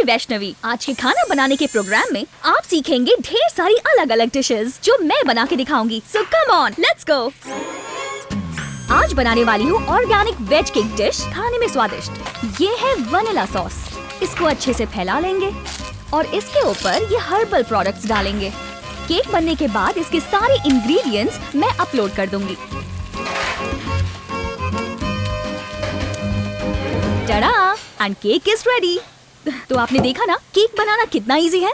वैष्णवी। आज के खाना बनाने के प्रोग्राम में आप सीखेंगे ढेर सारी अलग अलग डिशेस जो मैं बना के दिखाऊंगी। सो कम ऑन, लेट्स गो। आज बनाने वाली हूँ ऑर्गेनिक वेज केक डिश, खाने में स्वादिष्ट। ये है वनीला सॉस। इसको अच्छे से फैला लेंगे और इसके ऊपर ये हर्बल प्रोडक्ट्स डालेंगे। केक बनने के बाद इसके सारे इंग्रेडिएंट्स मैं अपलोड कर दूंगी। टडा, एंड केक इज रेडी। तो आपने देखा ना केक बनाना कितना इजी है।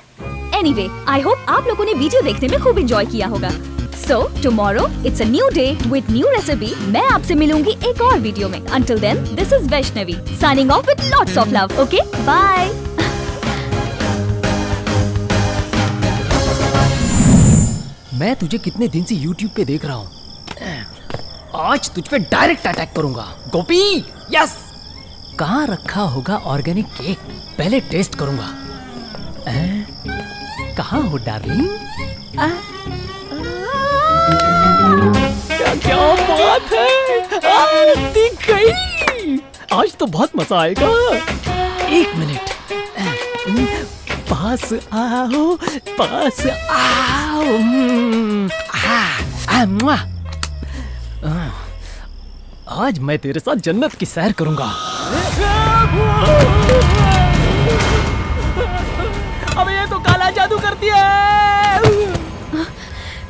एनीवे, आई होप आप लोगों ने वीडियो देखने में खूब एंजॉय किया होगा। So tomorrow it's a new day with new recipe. मैं आपसे मिलूंगी एक और वीडियो में। Until then, this is Vaishnavi signing off with lots of love. Okay, bye. मैं तुझे कितने दिन से YouTube पे देख रहा हूँ। आज तुझ पे डायरेक्ट अटैक करूंगा। गोपी, यस। कहाँ रखा होगा ऑर्गेनिक केक? पहले टेस्ट करूंगा। कहाँ हो डार्लिंग? क्या बात है, दिख गई। आज तो बहुत मजा आएगा। एक मिनट, पास आओ, पास आओ। आज मैं तेरे साथ जन्नत की सैर करूंगा। अब ये तो काला जादू करती है।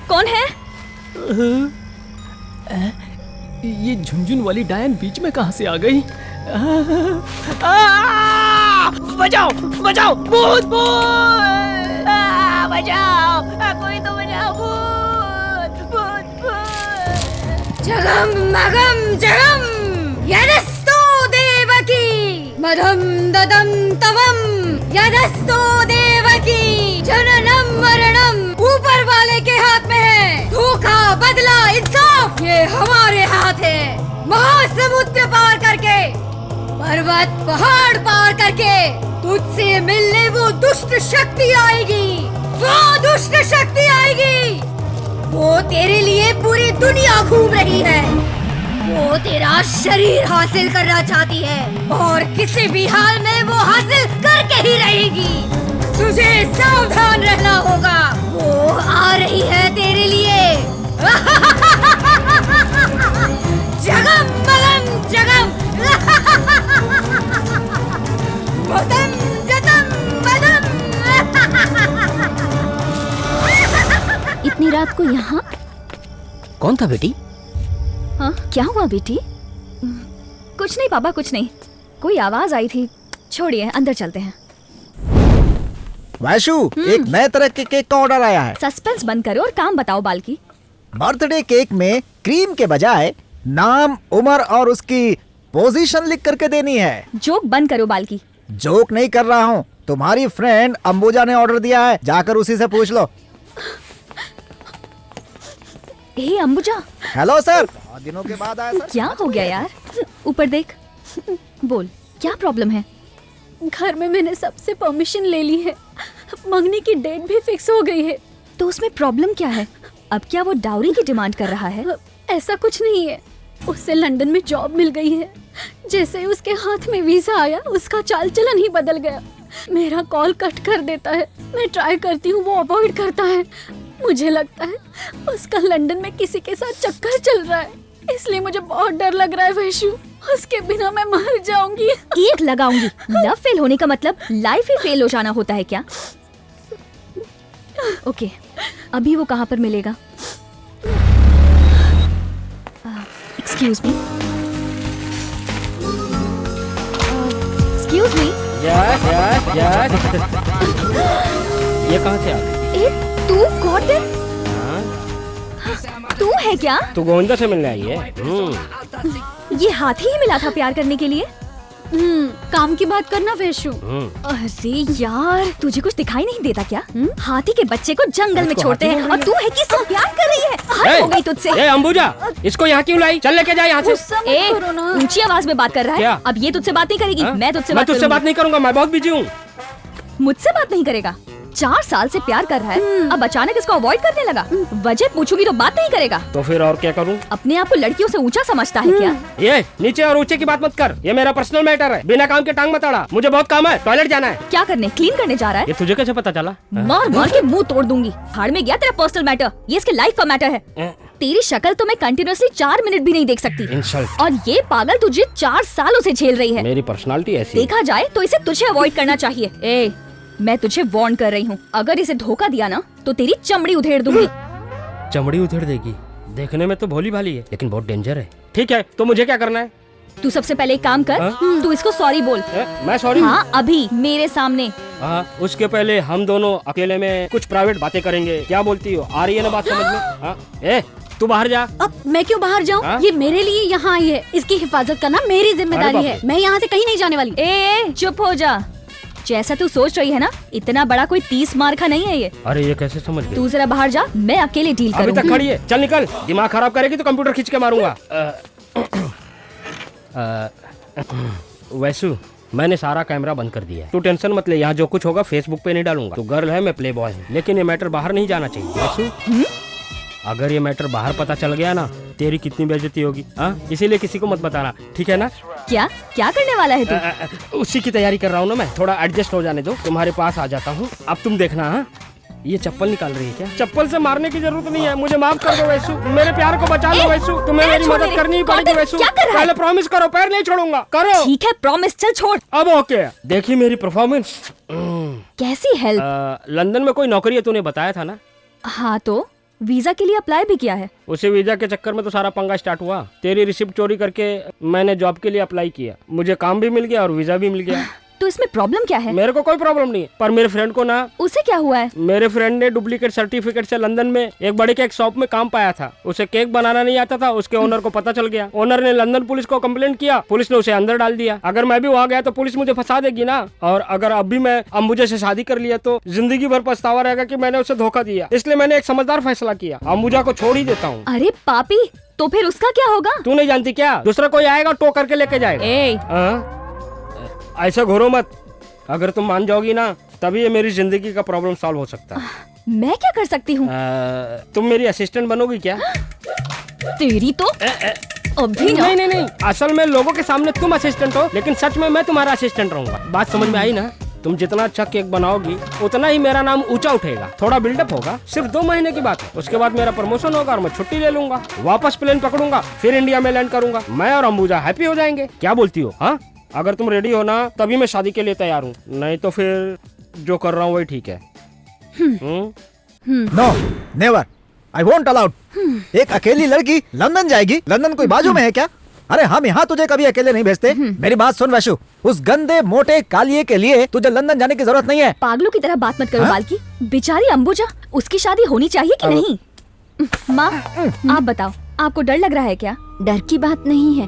कौन है? ये झुनझुन वाली डायन बीच में कहां से आ गई? बचाओ बचाओ, भूत भूत, बचाओ, कोई तो बचाओ, भूत भूत भूत। जगम मगम जगम यदस्तो देवकी मधम ददम तवम यदस्तो देवकी जननम मरणम ऊपर वाले के हाथ में है। धोखा, बदला, इंसाफ ये हमारे हाथ है। महासमुद्र पार करके, पर्वत पहाड़ पार करके तुझसे मिलने वो दुष्ट शक्ति आएगी। वो दुष्ट शक्ति आएगी। वो तेरे लिए पूरी दुनिया घूम रही है। वो तेरा शरीर हासिल करना चाहती है और किसी भी हाल में वो हासिल करके ही रहेगी। तुझे सावधान रहना होगा। वो आ रही है तेरे लिए। जगम मगम जगम मदम जदम मदम। इतनी रात को यहाँ? कौन था बेटी? हाँ, क्या हुआ बेटी? कुछ नहीं पापा, कुछ नहीं। कोई आवाज आई थी। छोड़िए, अंदर चलते हैं। वैशु, एक नए तरह के केक का ऑर्डर आया है। सस्पेंस बंद करो और काम बताओ बाल्की। बर्थडे केक में क्रीम के बजाय नाम, उम्र और उसकी पोजीशन लिख करके देनी है। जोक बंद करो बाल्की। जोक नहीं कर रहा हूँ। तुम्हारी फ्रेंड अंबुजा ने ऑर्डर दिया है, जाकर उसी से पूछ लो। हे अंबुजा। हेलो सर, बहुत दिनों के बाद आया सर। क्या हो गया यार? ऊपर देख। बोल, क्या प्रॉब्लम है? घर में मैंने सबसे परमिशन ले ली है। मंगनी की डेट भी फिक्स हो गई है। तो उसमें प्रॉब्लम क्या है? अब क्या वो डाउरी की डिमांड कर रहा है? ऐसा कुछ नहीं है। उससे लंदन में जॉब मिल गई है। जैसे ही उसके हाथ में वीजा आया, उसका चाल चलन ही बदल गया। मेरा कॉल कट कर देता है। मैं ट्राई करती हूँ, वो अवॉइड करता है। मुझे लगता है उसका लंदन में किसी के साथ चक्कर चल रहा है। इसलिए मुझे बहुत डर लग रहा है वैशु। उसके बिना मैं मर जाऊंगी। केक लगाऊंगी। लव फेल होने का मतलब लाइफ ही फेल हो जाना होता है क्या? ओके, अभी वो कहाँ पर मिलेगा? Excuse me. Excuse me. ये कहाँ से आ गई? तू गॉर्डन? तू है क्या? तू गोविंदा से मिलने आई है? ये हाथी ही मिला था प्यार करने के लिए? काम की बात करना वैशु। अरे यार, तुझे कुछ दिखाई नहीं देता क्या? हाथी के बच्चे को जंगल में छोड़ते हैं और तू है किससे प्यार कर रही है? हद हो गई तुझसे। ए अंबुजा, इसको यहाँ क्यों लाई? चल लेके जा यहाँ से। ऊंची आवाज में बात कर रहा है क्या? अब ये तुझसे बात नहीं करेगी। मैं तुझसे बात नहीं करूंगा। मैं बहुत बिजी हूँ। मुझसे बात नहीं करेगा? 4 साल से प्यार कर रहा है, अब अचानक इसको अवॉइड करने लगा। वजह पूछूंगी तो बात नहीं करेगा। तो फिर और क्या करूं? अपने आप को लड़कियों से ऊंचा समझता है क्या? ये नीचे और ऊंचे की बात मत कर, ये मेरा पर्सनल मैटर है। बिना काम के टांग मत अड़ा, मुझे बहुत काम है, टॉयलेट जाना है। क्या करने, क्लीन करने जा रहा है? ये तुझे कैसे पता चला? मार मार के मुंह तोड़ दूंगी। भाड़ में गया तेरा पर्सनल मैटर, ये इसके लाइफ का मैटर है। तेरी शक्ल तो मैं कंटिन्यूअसली 4 मिनट भी नहीं देख सकती। इंसल्ट। और ये पागल तुझे 4 सालों से झेल रही है। मेरी पर्सनालिटी ऐसी है। देखा जाए तो इसे तुझे अवॉइड करना चाहिए। ए, मैं तुझे वार्न कर रही हूँ, अगर इसे धोखा दिया ना तो तेरी चमड़ी उधेड़ दूंगी। चमड़ी उधेड़ देगी? देखने में तो भोली भाली है, लेकिन बहुत डेंजर है। ठीक है, तो मुझे क्या करना है? तू सबसे पहले एक काम कर, तू इसको सॉरी बोल। मैं सॉरी? हाँ, अभी मेरे सामने। हाँ, उसके पहले हम दोनों अकेले में कुछ प्राइवेट बातें करेंगे। क्या बोलती हो? आ रही है ना बात समझ में? हाँ? ए, तू बाहर जा। अब मैं क्यों बाहर जाऊँ? हाँ? ये मेरे लिए यहाँ आई है, इसकी हिफाजत करना मेरी जिम्मेदारी है। मैं यहाँ से कहीं नहीं जाने वाली। ए, चुप हो जा। जैसा तू सोच रही है ना, इतना बड़ा कोई 30 मार का नहीं है ये। अरे ये कैसे समझ गई? तू जरा बाहर जा, मैं अकेले डील अभी करूंगी। तक खड़ी है, चल निकल। दिमाग खराब करेगी तो कंप्यूटर खींच के मारूंगा। वैसु, मैंने सारा कैमरा बंद कर दिया है। तू टेंशन मत ले, यहाँ जो कुछ होगा फेसबुक पे नहीं डालूंगा। तू गर्ल है, मैं प्ले बॉय हूँ, लेकिन ये मैटर बाहर नहीं जाना चाहिए। वैसु, अगर ये मैटर बाहर पता चल गया ना, तेरी कितनी बेइज्जती होगी। हाँ, इसीलिए किसी को मत बताना, ठीक है ना? क्या क्या करने वाला है तू? उसी की तैयारी कर रहा हूँ ना मैं। थोड़ा एडजस्ट हो जाने दो, तुम्हारे पास आ जाता हूँ। अब तुम देखना। हाँ, ये चप्पल निकाल रही है क्या? चप्पल से मारने की जरूरत नहीं है, मुझे माफ कर दो वैसु। मेरे प्यार को बचा लो वैसु, तुम्हें मेरी मदद करनी ही पड़ेगी वैसु। पहले प्रॉमिस करो, पैर नहीं छोड़ूंगा। करो। ठीक है, प्रॉमिस, चल छोड़। अब ओके, देखिए मेरी परफॉर्मेंस। कैसी हेल्प? लंदन में कोई नौकरी है, तूने बताया था ना? हाँ, तो वीजा के लिए अप्लाई भी किया है। उसी वीजा के चक्कर में तो सारा पंगा स्टार्ट हुआ। तेरी रिसिप्ट चोरी करके मैंने जॉब के लिए अप्लाई किया, मुझे काम भी मिल गया और वीजा भी मिल गया। तो इसमें प्रॉब्लम क्या है? मेरे को कोई प्रॉब्लम नहीं है, पर मेरे फ्रेंड को ना। उसे क्या हुआ है? मेरे फ्रेंड ने डुप्लीकेट सर्टिफिकेट से लंदन में एक बड़े केक शॉप में काम पाया था। उसे केक बनाना नहीं आता था, उसके ओनर को पता चल गया। ओनर ने लंदन पुलिस को कंप्लेंट किया, पुलिस ने उसे अंदर डाल दिया। अगर मैं भी वहाँ गया तो पुलिस मुझे फंसा देगी ना। और अगर अब भी मैं अंबुजा से शादी कर लिया तो जिंदगी भर पछतावा रहेगा कि मैंने उसे धोखा दिया। इसलिए मैंने एक समझदार फैसला किया, अंबुजा को छोड़ ही देता हूँ। अरे पापी, तो फिर उसका क्या होगा? तू नहीं जानती क्या? दूसरा कोई आएगा टो करके लेके जाएगा। ऐसा घोरो मत, अगर तुम मान जाओगी ना तभी ये मेरी जिंदगी का प्रॉब्लम सॉल्व हो सकता है। मैं क्या कर सकती हूँ? तुम मेरी असिस्टेंट बनोगी क्या? तेरी तो अभी ना। नहीं, असल में लोगों के सामने तुम असिस्टेंट हो, लेकिन सच में मैं तुम्हारा असिस्टेंट रहूंगा। बात समझ में आई ना? तुम जितना अच्छा केक बनाओगी उतना ही मेरा नाम ऊंचा उठेगा। थोड़ा बिल्डअप होगा, सिर्फ 2 महीने की बात है। उसके बाद मेरा प्रमोशन होगा और मैं छुट्टी ले लूंगा, वापस प्लेन पकड़ूंगा, फिर इंडिया में लैंड करूंगा। मैं और अंबुजा हैप्पी हो जाएंगे। क्या बोलती हो? हाँ, अगर तुम रेडी हो ना तभी मैं शादी के लिए तैयार हूँ, नहीं तो फिर जो कर रहा हूँ वही ठीक है। No, never, I won't allowed. एक अकेली लड़की लंदन जाएगी? लंदन कोई बाजू में है क्या? अरे हम यहाँ तुझे कभी अकेले नहीं भेजते। मेरी बात सुन वैशु, उस गंदे मोटे कालिए के लिए तुझे लंदन जाने की जरूरत नहीं है। पागलों की तरह बात मत करो बाल्की। बेचारी अंबुजा, उसकी शादी होनी चाहिए कि नहीं? माँ, आप बताओ, आपको डर लग रहा है क्या? डर की बात नहीं है,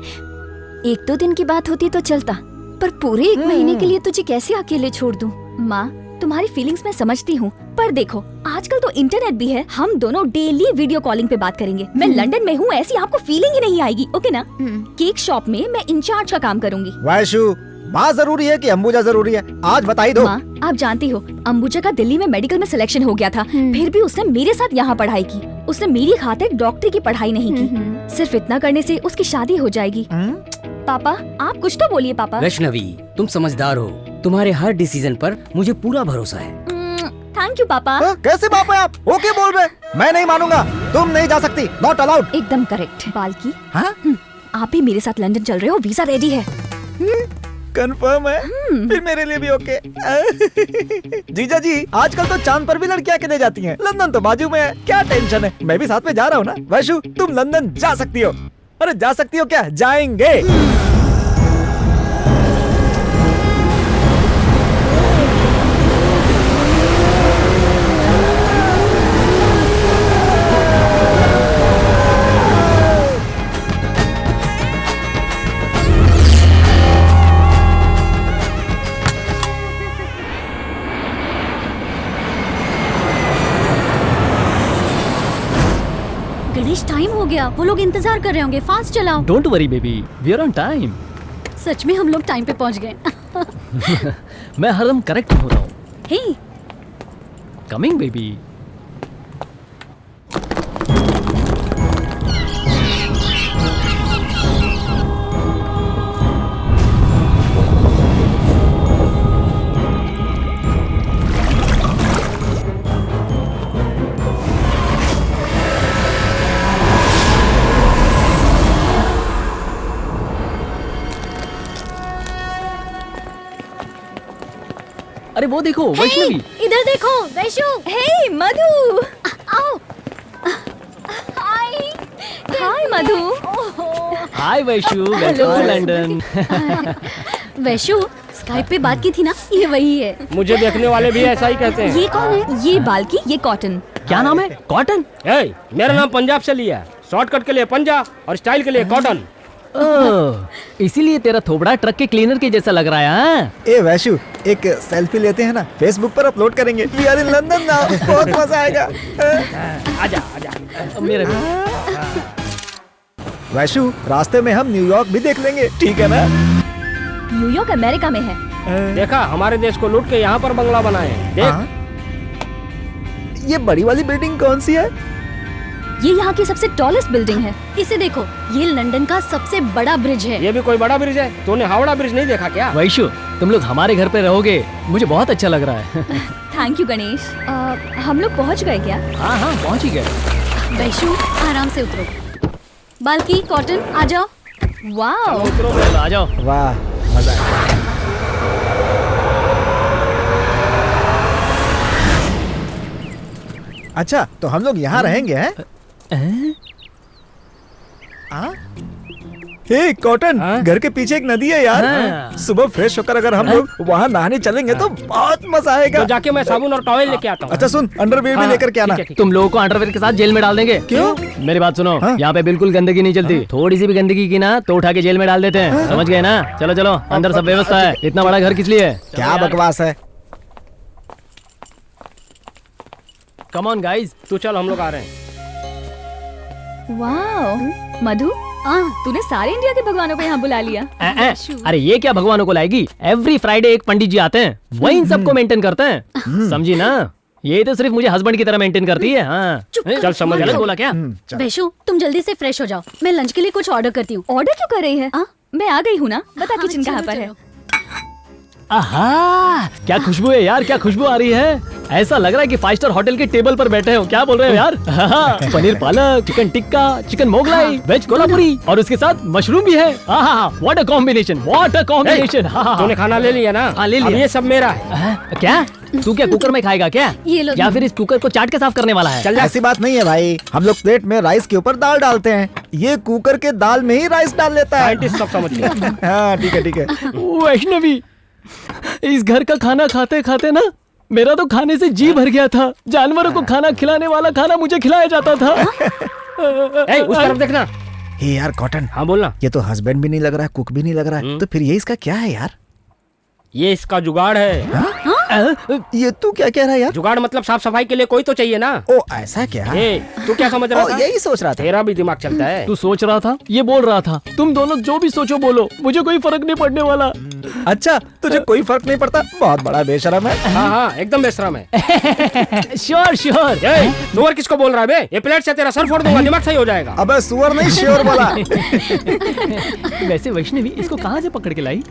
1-2 दिन की बात होती तो चलता, पर पूरे 1 महीने के लिए तुझे कैसे अकेले छोड़ दूं? माँ, तुम्हारी फीलिंग्स मैं समझती हूँ, पर देखो आजकल तो इंटरनेट भी है, हम दोनों डेली वीडियो कॉलिंग पे बात करेंगे। मैं लंदन में हूँ, ऐसी आपको फीलिंग ही नहीं आएगी, ओके ना? केक शॉप में मैं इंचार्ज का काम करूँगी। वैशु, माँ जरूरी है कि अंबुजा जरूरी है? आज बता ही दो। माँ, आप जानती हो अंबुजा का दिल्ली में मेडिकल में सिलेक्शन हो गया था, फिर भी उसने मेरे साथ यहाँ पढ़ाई की। उसने मेरी खातिर डॉक्टरी की पढ़ाई नहीं की। सिर्फ इतना करने से उसकी शादी हो जाएगी। पापा, आप कुछ तो बोलिए पापा। वैष्णवी, तुम समझदार हो, तुम्हारे हर डिसीजन पर मुझे पूरा भरोसा है। थैंक यू पापा। कैसे पापा आप ओके बोल रहे? मैं नहीं मानूंगा, तुम नहीं जा सकती, नॉट अलाउड। एकदम करेक्ट बाल्की। हाँ? आप भी मेरे साथ लंदन चल रहे हो, वीजा रेडी है। कंफर्म है? फिर मेरे लिए भी ओके। जीजा जी, आजकल तो चांद पर भी लड़कियां किने जाती हैं, लंदन तो बाजू में है, क्या टेंशन है? मैं भी साथ में जा रहा हूँ ना। वैशु, तुम लंदन जा सकती हो। अरे जा सकती हो क्या? जाएंगे। गणेश, टाइम हो गया, वो लोग इंतजार कर रहे होंगे, फास्ट चलाओ। Don't worry baby, we are on time. सच में हम लोग टाइम पे पहुंच गए। मैं हरदम करेक्ट हो रहा हूँ। हे, कमिंग बेबी। अरे वो देखो वैष्णवी। इधर देखो वैशु। हे मधु। आओ। Hi. Hi Madhu. Hi Vaishu, welcome to London. Vaishu, Skype पे बात की थी ना, ये वही है। मुझे देखने वाले भी ऐसा ही कहते हैं। ये कौन है? ये बाल्की, ये कॉटन। क्या नाम है? कॉटन। ए, मेरा नाम पंजाब से लिया है। शॉर्टकट के लिए पंजा और स्टाइल के लिए कॉटन। इसीलिए तेरा थोबड़ा ट्रक के क्लीनर के जैसा लग रहा है। हाँ? ए वैशु, एक सेल्फी लेते हैं ना, फेसबुक पर अपलोड करेंगे। We are in London now, बहुत मजा आएगा। आजा आजा। मेरा भी। वैशु, रास्ते में हम न्यूयॉर्क भी देख लेंगे, ठीक है ना? न्यूयॉर्क अमेरिका में है। देखा, हमारे देश को लूट के यहाँ पर बंगला बनाए हैं। देख। हाँ? ये बड़ी वाली बिल्डिंग कौन सी है? ये यहाँ की सबसे टॉलेस्ट बिल्डिंग है। इसे देखो, ये लंदन का सबसे बड़ा ब्रिज है। ये भी कोई बड़ा ब्रिज है? तूने हावड़ा ब्रिज नहीं देखा क्या? वैशु, तुम लोग हमारे घर पे रहोगे, मुझे बहुत अच्छा लग रहा है। Thank you Ganesh. हम लोग पहुँच गए क्या? हाँ हाँ, पहुँच ही गए। वैशु, आराम से उतरो। बाल्की, कॉटन, आ जाओ। वाओ। चलो आ जाओ। वाह, मजा आया। अच्छा, तो हम लोग यहाँ रहेंगे हैं? हे कॉटन, हाँ? घर के पीछे एक नदी है यार। हाँ। सुबह फ्रेश होकर अगर हम लोग वहाँ नहाने चलेंगे तो बहुत मजा आएगा। तो जाके मैं साबुन और टॉवेल लेके आता हूँ। अच्छा सुन, अंडरवियर भी हाँ, लेकर के आना। ठीक है, ठीक है। तुम लोगों को अंडरवेयर के साथ जेल में डाल देंगे। क्यों? मेरी बात सुनो, हाँ? यहाँ पे बिल्कुल गंदगी नहीं चलती। थोड़ी सी भी गंदगी की ना तो उठा के जेल में डाल देते हैं। समझ गए ना? चलो चलो, अंदर सब व्यवस्था है। इतना बड़ा घर किस लिए है? क्या बकवास है? Come on guys. तू चल, हम लोग आ रहे हैं। वाओ मधु, तूने सारे इंडिया के भगवानों को यहाँ बुला लिया। अरे ये क्या भगवानों को लाएगी? एवरी फ्राइडे एक पंडित जी आते हैं, वही इन सबको मेंटेन करते हैं। समझी ना? ये तो सिर्फ मुझे हस्बैंड की तरह मेंटेन करती है। हाँ चल, समझ गलत गया। बोला क्या? चल। वैशु, तुम जल्दी से फ्रेश हो जाओ, मैं लंच के लिए कुछ ऑर्डर करती हूँ। ऑर्डर क्यों कर रही है? मैं आ गई हूँ ना, बता हाँ, किचन कहाँ चलो, पर है? चलो। आहा, क्या खुशबू है यार, क्या खुशबू आ रही है। ऐसा लग रहा है कि 5 स्टार होटल के टेबल पर बैठे हो। क्या बोल रहे हो यार? Paneer palak, chicken tikka, chicken Mughlai, veg Kolhapuri और उसके साथ मशरूम भी है। What a combination, what a combination. तूने खाना ले लिया ना? हाँ, ले लिया। अब ये सब मेरा है। क्या तू क्या कुकर में खाएगा क्या? ये लो। या फिर इस कुकर को चाट के साफ करने वाला है? चल जा। ऐसी बात नहीं है भाई, हम लोग प्लेट में राइस के ऊपर दाल डालते हैं, ये कुकर के दाल में ही राइस डाल लेता है। साइंटिस्ट सब समझ गए। हाँ ठीक है ठीक है। वैष्णवी, इस घर का खाना खाते खाते ना मेरा तो खाने से जी भर गया था। जानवरों को खाना खिलाने वाला खाना मुझे खिलाया जाता था। ए, उस तरफ देखना। हे यार कॉटन, हाँ बोलना। ये तो हस्बैंड भी नहीं लग रहा है, कुक भी नहीं लग रहा है, तो फिर ये इसका क्या है यार? ये इसका जुगाड़ है। ये तू क्या कह रहा है यार? जुगाड़ मतलब साफ सफाई के लिए कोई तो चाहिए ना। ओ ऐसा क्या? ए, तू क्या समझ रहा ओ था? यही सोच रहा था। तेरा भी दिमाग चलता है। तू सोच रहा था, ये बोल रहा था। तुम दोनों जो भी सोचो बोलो, मुझे कोई फर्क नहीं पड़ने वाला। अच्छा, तुझे कोई फर्क नहीं पड़ता? बहुत बड़ा बेशरम है। हाँ हाँ, एकदम बेशरम है। Sure sure. ए, सुअर किसको बोल रहा है बे? ये प्लेट से तेरा सर फोड़ दूंगा, दिमाग सही हो जाएगा। अबे सुअर नहीं, श्योर बोला। वैसे वैष्णवी इसको कहाँ से पकड़ के लाई?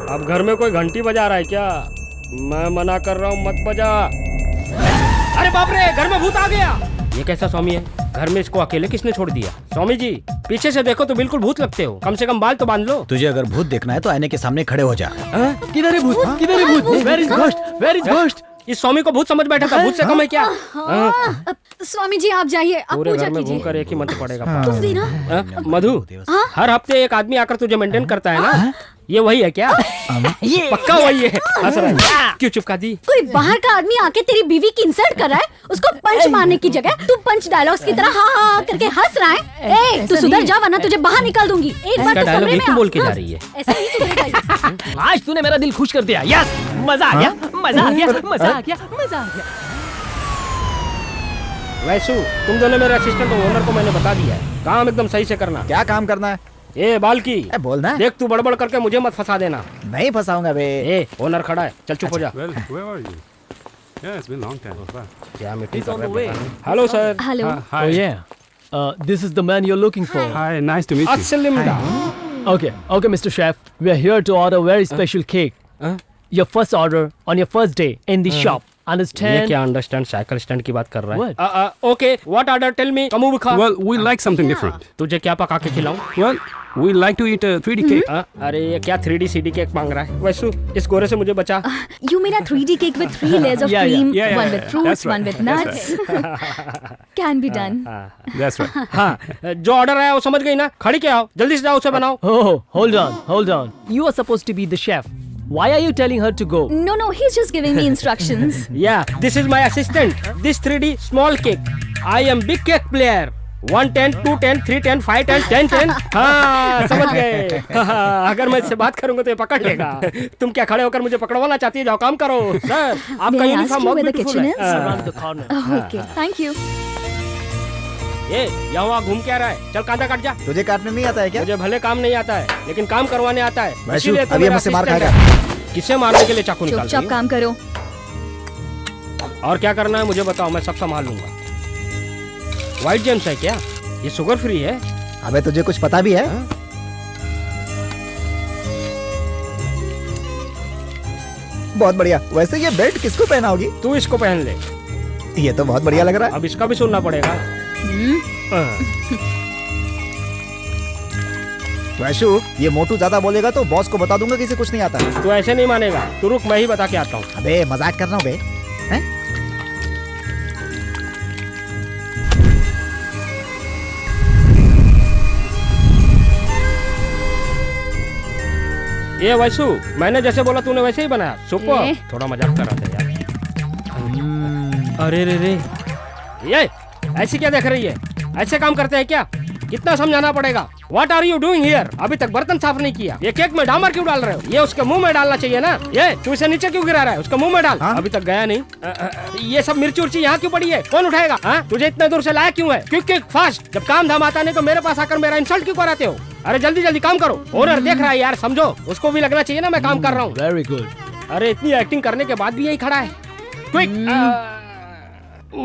अब घर में कोई घंटी बजा रहा है क्या? मैं मना कर रहा हूँ, मत बजा। अरे बाप रे, घर में भूत आ गया। ये कैसा स्वामी है? घर में इसको अकेले किसने छोड़ दिया? स्वामी जी, पीछे से देखो तो बिल्कुल भूत लगते हो। कम से कम बाल तो बांध लो। तुझे अगर भूत देखना है तो आईने के सामने खड़े हो जा। किधर है भूत? किधर है भूत? Where is ghost? Where is ghost? इस स्वामी को भूत समझ बैठा था, भूत से कम है क्या? स्वामी जी आप जाइए, आप पूरे पूजा घर में कीजिए। घूमकर एक ही मंत्र पड़ेगा। तुम भी ना। मधु, हर हफ्ते एक आदमी आकर तुझे मेंटेन करता है ना? ये वही है क्या? ये पक्का वही है। हंस रहा है। क्यों चिपका दी? कोई बाहर का आदमी आके तेरी बीवी की इंसल्ट कर रहा है, उसको पंच मारने की जगह तू पंच डायलॉग्स की तरह हाँ हाँ करके हंस रहा है। ए, तू सुधर जा वरना तुझे बाहर निकाल दूंगी। एक बार इसका तो डायलॉग कमरे ये में क्यों आ। बोल के जा रही है? ऐसा नहीं सुधरेगा ये। आज तूने मेरा दिल खुश कर दिया। यस, मजा आ गया, मजा आ गया, मजा आ गया, मजा आ गया। वैसु, तुम दोनों मेरे असिस्टेंट हो, ओनर को मैंने बता दिया है, काम एकदम सही से करना। क्या काम करना है? ए बाल्की, बोलना। देख तू बड़बड़ करके मुझे मत फंसा देना। नहीं फंसाऊंगा बे। ए ओनर खड़ा है, चल चुप हो जा। Well, where are you? Yeah, it's been a long time. Wow. क्या मीटिंग He's कर on रहे the way. हैं? Hello sir. Hello. Hi. Oh yeah. This is the man you're looking for. Hi, nice to meet you. असलिम डा। Okay, Mr. Chef. We are here to order a very special cake. Your first order on your first day in the shop. ये Understand? क्या understand cycle stand की बात कर रहा है? What? Okay, what order, tell me. कमू बुखा। Well, we like something different. तुझे क्या पका के खिलाऊं? Well, we like to eat a 3D cake. अरे ये क्या 3D CD केक मांग रहा है? वैसु इस गोरे से मुझे बचा। You mean a 3D cake with 3 layers of Yeah, yeah. cream, Yeah, yeah, one yeah, with yeah. fruits, That's right. one with nuts. Can be done. That's right. हाँ, जो order आया वो समझ गई ना? खड़ी के आओ, जल्दी से जाओ उसे बनाओ। Oh, hold on. You are supposed to be the chef. Why are you telling her to go? No, he's just giving me instructions. Yeah, this is my assistant. This 3D small cake. I am big cake player. 110, 210, 310, 510, 1010. हाँ, समझ गए। अगर मैं इससे बात करूंगा तो ये पकड़ लेगा। तुम क्या खड़े होकर मुझे पकड़वाना चाहती है? जाओ काम करो। सर, आपका May I ask uniform you बहुत where the ब्यूटीफुल kitchen है। is? Around the corner. Oh, okay, thank you. ये यहाँ वहाँ घूम के आ रहा है। चल कांदा काट जा। तुझे काटने नहीं आता है क्या? मुझे भले काम नहीं आता है, लेकिन काम करवाने आता है। वैशु, इसीलिए तू अब ये मेरा मुझसे मार assistant खाएगा। है। किसे मारने के लिए चाकू निकाल रही चुपचाप हो? काम करो। और क्या करना है मुझे बताओ, मैं सब संभाल लूंगा। व्हाइट जेम्स है क्या? ये शुगर फ्री है? अबे तुझे कुछ पता भी है? बहुत बढ़िया। वैसे ये बेल्ट किसको पहनाओगी? तू इसको पहन ले। ये तो बहुत बढ़िया लग रहा है। अब इसका भी सुनना पड़ेगा। वैशु, ये मोटू ज्यादा बोलेगा तो बॉस को बता दूंगा कि इसे कुछ नहीं आता है। तू ऐसे नहीं मानेगा। तू रुक, मैं ही बता के आता हूँ। अबे मजाक कर रहा हूँ बे। हैं? ये वैसु, मैंने जैसे बोला तूने वैसे ही बनाया। सुपर। ये। थोड़ा मजाक कर रहा था यार। अरे रे रे, ये ऐसी क्या देख रही है? ऐसे काम करते हैं क्या? कितना समझाना पड़ेगा? What are you doing here? अभी तक बर्तन साफ नहीं किया। ये केक में डामर क्यों डाल रहे हो? ये उसके मुंह में डालना चाहिए ना। ये तू इसे नीचे क्यों गिरा रहा है? उसके मुंह में डाल। हाँ? अभी तक गया नहीं। ये सब मिर्ची उर्ची यहाँ क्यों पड़ी है? कौन उठाएगा? हाँ? तुझे इतने दूर से लाया क्यों है? Quick fast. जब काम धाम आता नहीं तो मेरे पास आकर मेरा इंसल्ट क्यों कराते हो? अरे जल्दी जल्दी काम करो। ओनर देख रहा है यार, समझो। उसको भी लगना चाहिए ना मैं काम कर रहा हूँ। Very good. अरे इतनी एक्टिंग करने के बाद भी यही खड़ा है। क्विक।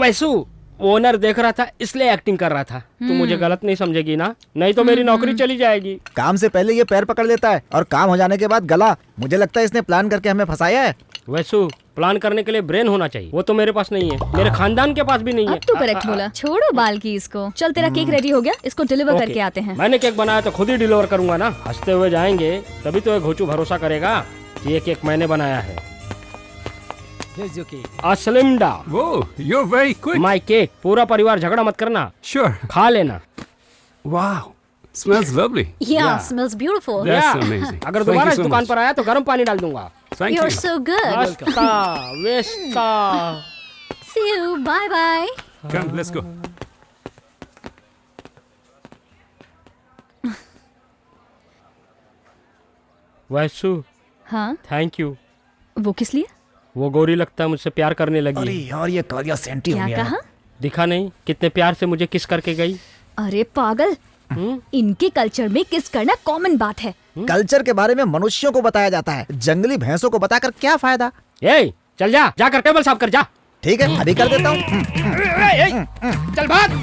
वैसु, ओनर देख रहा था इसलिए एक्टिंग कर रहा था। तू मुझे गलत नहीं समझेगी ना? नहीं तो मेरी नौकरी चली जाएगी। काम से पहले ये पैर पकड़ लेता है और काम हो जाने के बाद गला। मुझे लगता है इसने प्लान करके हमें फंसाया है। वैसु, प्लान करने के लिए ब्रेन होना चाहिए। वो तो मेरे पास नहीं है, मेरे खानदान के पास भी नहीं है। अब तू करेक्ट बोला। छोड़ो बाल की इसको। चल तेरा केक रेडी हो गया, इसको डिलीवर ओके, करके आते हैं। मैंने केक बनाया तो खुद ही डिलीवर करूंगा ना। हंसते हुए जाएंगे तभी तो ये घोचू भरोसा करेगा कि ये केक मैंने बनाया है। Here's your cake. असलिम डा, Whoa, you're very quick. My cake. पूरा परिवार झगड़ा मत करना, Sure. खा लेना। Wow. Smells lovely. Yeah, smells beautiful. That's Yeah. amazing. अगर Thank दोबारा you इस so दुकान much. पर आया तो गर्म पानी डाल दूंगा। Thank You're you. so good. Vista Vista. See you. Bye bye. Come, let's go. Vishu, हाँ, थैंक यू। वो किस लिए? वो गोरी लगता है मुझसे प्यार करने अरे लगी। यार, ये कालिया सेंटी हो क्या गया है। कहा? दिखा नहीं कितने प्यार से मुझे किस करके गई। अरे पागल, इनके कल्चर में किस करना कॉमन बात है। कल्चर के बारे में मनुष्यों को बताया जाता है, जंगली भैंसों को बताकर क्या फायदा? ए, चल जा, जाकर टेबल साफ कर जा। ठीक है, अभी कर देता हूँ। चल भाग।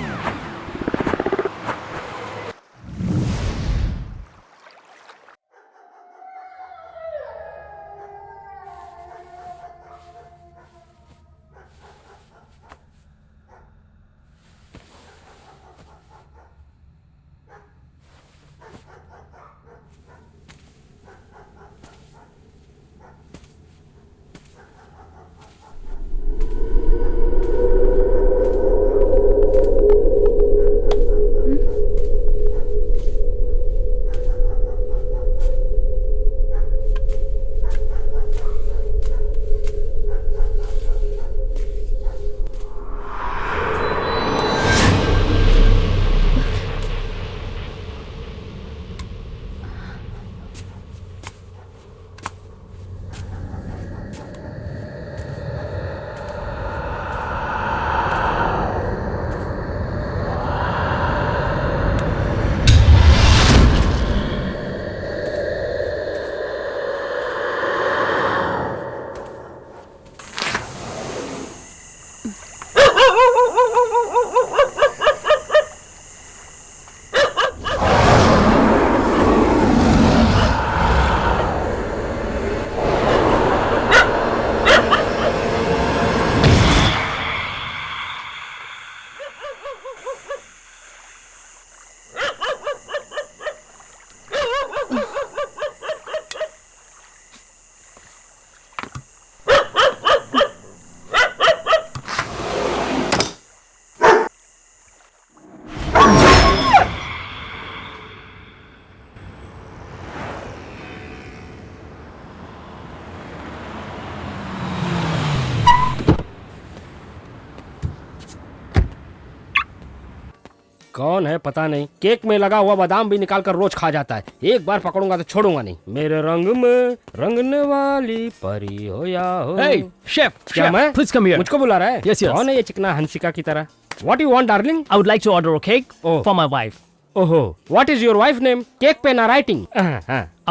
कौन है पता नहीं, केक में लगा हुआ बादाम भी निकाल कर रोज खा जाता है। एक बार पकड़ूंगा तो छोड़ूंगा नहीं। मेरे रंग में रंगने वाली परी हो या हो। Hey, chef, क्या chef, मैं? please come here. मुझको बुला रहा है? Yes, yes. कौन है ये चिकना हंसिका की तरह? What you want, darling? I would like to order a cake Oh. for my wife. ओहो, what is your wife name? Cake पे ना writing.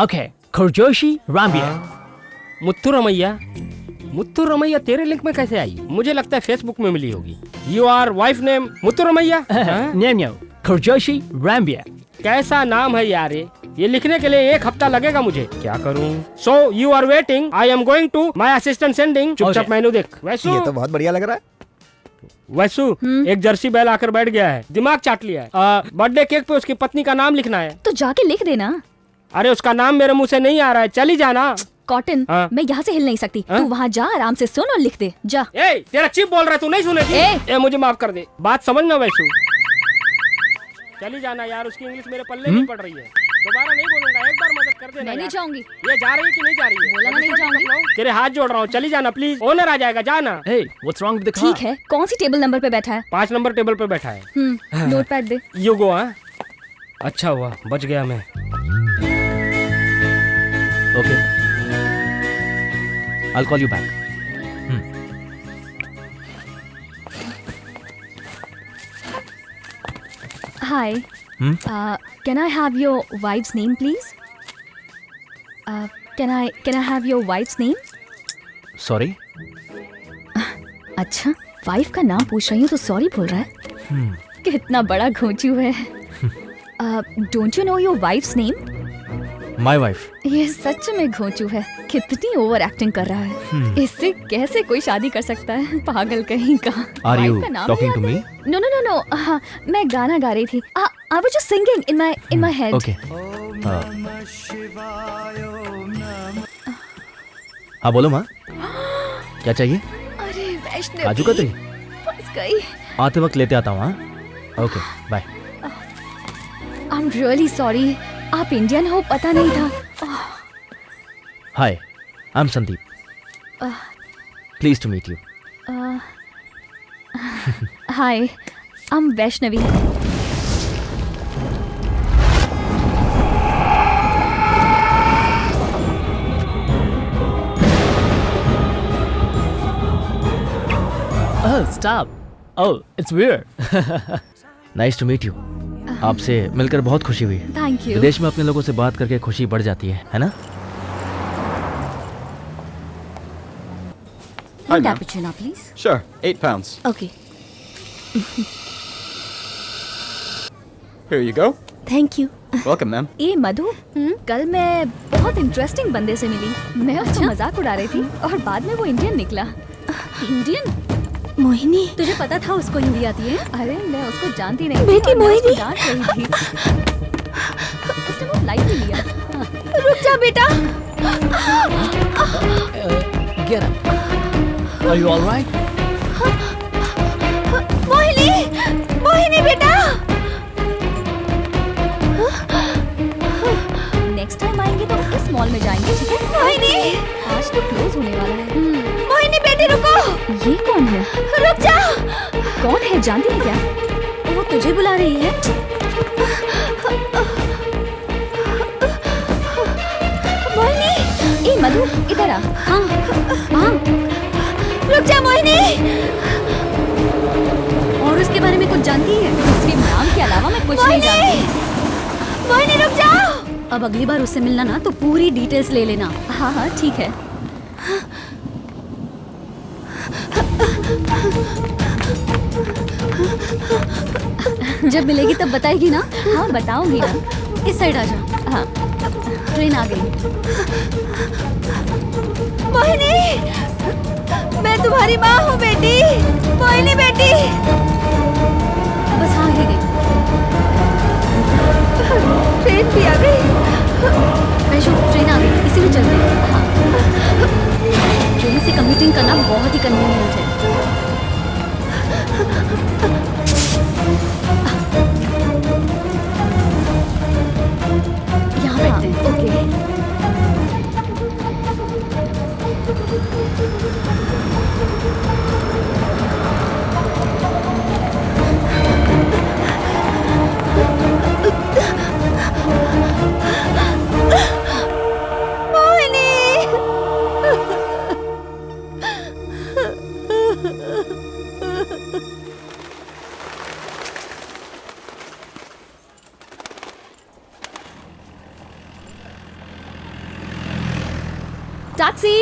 Okay, Kurjoshi Rambia. Muthu Ramaiah. Muthu Ramaiah तेरे लिंक में कैसे आई? मुझे लगता है फेसबुक में मिली होगी। You are wife name Muthu Ramaiah? Nyanyo, Kurjoshi Rambia. कैसा नाम है यार ये लिखने के लिए 1 हफ्ता लगेगा मुझे। क्या करूं? So you are waiting. I am going to my assistant sending. चुपचाप Okay. मेनू देख। वैसु, ये तो बहुत बढ़िया लग रहा है। वैसु, एक जर्सी बैल आकर बैठ गया है, दिमाग चाट लिया है। बर्थडे केक पे उसकी पत्नी का नाम लिखना है। तो जाके लिख देना। अरे उसका नाम मेरे मुंह से नहीं आ रहा है, चली जाना। कॉटन, हाँ। मैं यहाँ से हिल नहीं सकती। हाँ? तू वहाँ जा, आराम से सुन और लिख दे। जा। ए, तेरा चिप बोल रहा है, तू नहीं सुनेगी? ए, मुझे माफ कर दे, बात समझना वैसु। चली जाना यार, उसकी इंग्लिश मेरे पल्ले नहीं पड़ रही है। दोबारा नहीं बोलूंगा, एक बार मदद कर देना मैं नहीं यार। जाऊंगी। ये जा रही है कि नहीं जा रही है? बोला ना नहीं जाऊंगी। तेरे हाथ जोड़ रहा हूँ, चली जाना प्लीज। ओनर आ जाएगा, जाना। Hey, what's wrong with the car? ठीक है, कौन सी टेबल नंबर पे बैठा है? 5 नंबर टेबल पे बैठा है। Note pad they. You go. हाँ, अच्छा हुआ बच गया मैं। Okay. I'll call you back. Hi. Can I have your wife's name, please? Can I have your wife's name? Sorry. अच्छा, वाइफ का नाम पूछ रही हूँ तो सॉरी बोल रहा है। कितना बड़ा घोंचू है। Don't you know your wife's name? My wife. ये सच में घोंचू है। कितनी ओवर एक्टिंग कर रहा है। इससे कैसे कोई शादी कर सकता है? पागल कहीं का। Are वाइफ you का नाम talking याद to है? me? No, no, no, no. मैं गाना गा रही थी। I was just singing in my head. Okay. हाँ बोलो माँ, क्या चाहिए? अरे वैष्णवी, काजू कतरी फंस गई। आते वक्त लेते आता हूँ। हाँ, okay bye. I'm really sorry. आप इंडियन हो पता नहीं था। Hi, I am Sandeep. Please to meet you. Hi, I'm Vaishnavi. Oh, stop. Oh, it's weird. Nice to meet you. आपसे मिलकर बहुत खुशी हुई। Thank you. विदेश में अपने लोगों से बात करके खुशी बढ़ जाती है ना? One cappuccino, please. Sure, £8. Okay. Here you go. Thank you. Welcome, ma'am. ए मधु, कल मैं बहुत इंटरेस्टिंग बंदे से मिली। मैं उसका मजाक उड़ा रही थी और बाद में वो इंडियन निकला। इंडियन? मोहिनी, तुझे पता था उसको हिंदी आती है? अरे मैं उसको जानती नहीं। बेटी मोहिनी डांट रही थी। उसने बहुत लाइटली लिया। रुक जा बेटा। Get up. Are you all right? Mohini, Mohini बेटा। नेक्स्ट टाइम आएंगे तो इस मॉल में जाएंगे, ठीक है? मोहिनी, आज तो क्लोज होने वाला है। मोहिनी बेटी रुको। ये कौन है? रुक जा। कौन है जानती है क्या? वो तुझे बुला रही है। मोहिनी, ए मधु इधर आ। हाँ, हाँ। रुक जा मोहिनी। और उसके बारे में कुछ जानती है? उसके नाम के अलावा मैं कुछ नहीं जानती। मोहिनी रुक जाओ। अब अगली बार उससे मिलना ना तो पूरी डिटेल्स ले लेना। हाँ हाँ ठीक है। जब मिलेगी तब बताएगी ना? हाँ बताऊंगी ना। इस साइड आ जा। हाँ। ट्रेन आ गई। मोहिनी, मैं तुम्हारी माँ हूँ बेटी। मोहिनी बेटी। बस हाँ ही गई। ट्रेन भी आ गई। वैशु ट्रेन आ गई, इसी में चलते हैं। ट्रेन से कम्यूटिंग करना बहुत ही कन्वीनियंट है। यहाँ बैठते हैं। Okay. Taxi.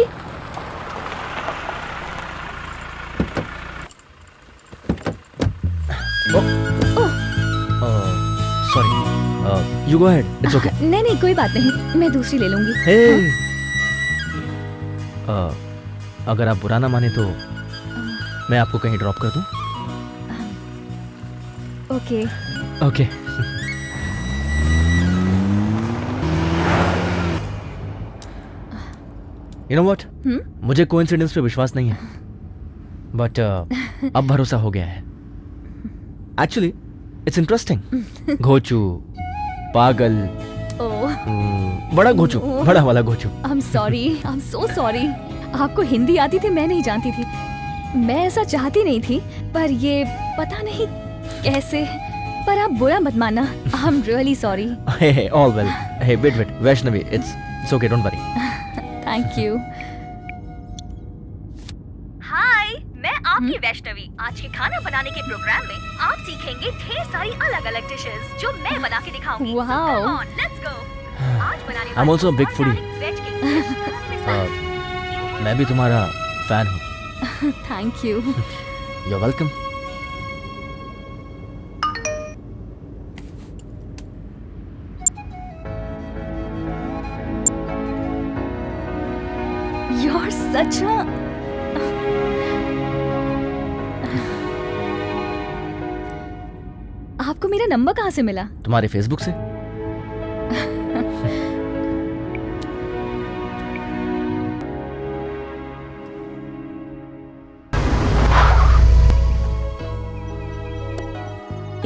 Sorry, you go ahead, it's okay. नहीं नहीं कोई बात नहीं, मैं दूसरी ले लूंगी। हे, अगर आप बुरा ना माने तो मैं आपको कहीं ड्रॉप कर दूं? Okay. Okay. You know what, मुझे कोइंसिडेंस पे विश्वास नहीं है, बट अब भरोसा हो गया है। Actually it's interesting. घोचू, पागल, बड़ा घोचू, बड़ा वाला घोचू। आई एम सो सॉरी। आपको हिंदी आती थी, मैं नहीं जानती थी। मैं ऐसा चाहती नहीं थी, पर ये पता नहीं कैसे। पर आप बुरा मत मानना। I am really sorry. All well. Hey wait, Vaishnavi, it's okay, don't worry. Thank you. Hi, मैं आपकी वैष्णवी। आज के खाना बनाने के प्रोग्राम में आप सीखेंगे ढेर सारी अलग अलग डिशेस जो मैं बना के दिखाऊंगी। Wow, let's go. आज बनाने I'm also a big foodie. मैं भी तुम्हारा फैन हूँ। Thank you. You're welcome. You're such a... आपको मेरा नंबर कहाँ से मिला? तुम्हारे फेसबुक से।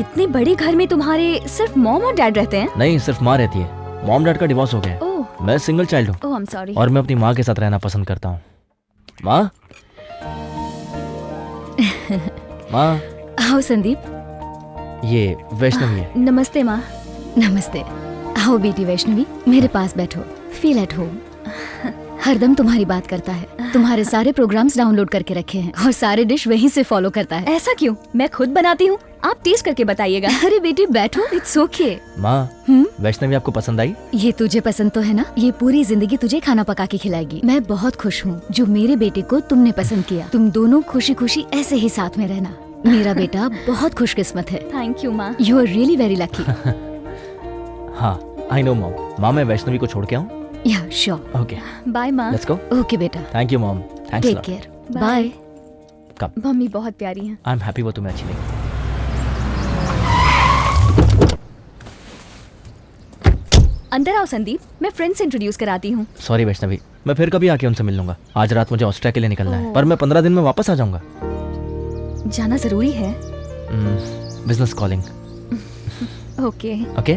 इतने बड़े घर में तुम्हारे सिर्फ मॉम और डैड रहते हैं? नहीं, सिर्फ माँ रहती है। मॉम डैड का डिवोर्स हो गया है। ओह। मैं सिंगल चाइल्ड हूँ। ओह, आई एम सॉरी। और मैं अपनी माँ के साथ रहना पसंद करता हूँ। माँ। माँ। आओ संदीप। ये वैष्णवी है। नमस्ते माँ। नमस्ते। आओ बेटी वैष्णवी, मेरे पास बैठो। Feel at home. हरदम तुम्हारी बात करता है। तुम्हारे सारे प्रोग्राम्स डाउनलोड करके रखे हैं और सारे डिश वहीं से फॉलो करता है। ऐसा क्यों? मैं खुद बनाती हूँ, आप टेस्ट करके बताइएगा। अरे बेटी बैठो, इट्स ओके। माँ, वैष्णवी आपको पसंद आई? ये तुझे पसंद तो है ना? ये पूरी जिंदगी तुझे खाना पका के खिलाएगी। मैं बहुत खुश हूँ जो मेरे बेटे को तुमने पसंद किया। तुम दोनों खुशी खुशी ऐसे ही साथ में रहना। मेरा बेटा बहुत खुशकिस्मत है। थैंक यू माँ। You are really very lucky. हाँ, आई नो मॉम। माँ, मैं वैष्णवी को छोड़ के आऊँ? या श्योर। ओके, बाय माँ। Let's go. ओके बेटा, thank you mom. Thanks take lot. Care. Bye. Bye. कब? मम्मी बहुत प्यारी हैं। आई एम हैप्पी वो तुम्हें अच्छी लगी। अंदर आओ संदीप, मैं फ्रेंड से इंट्रोड्यूस कराती हूँ। सॉरी वैष्णवी, मैं फिर कभी आके उनसे मिल लूंगा। आज रात मुझे ऑस्ट्रिया के लिए निकलना है, ओह। पर मैं 15 दिन में वापस आ जाऊंगा। जाना जरूरी है। Business calling. ओके, ओके,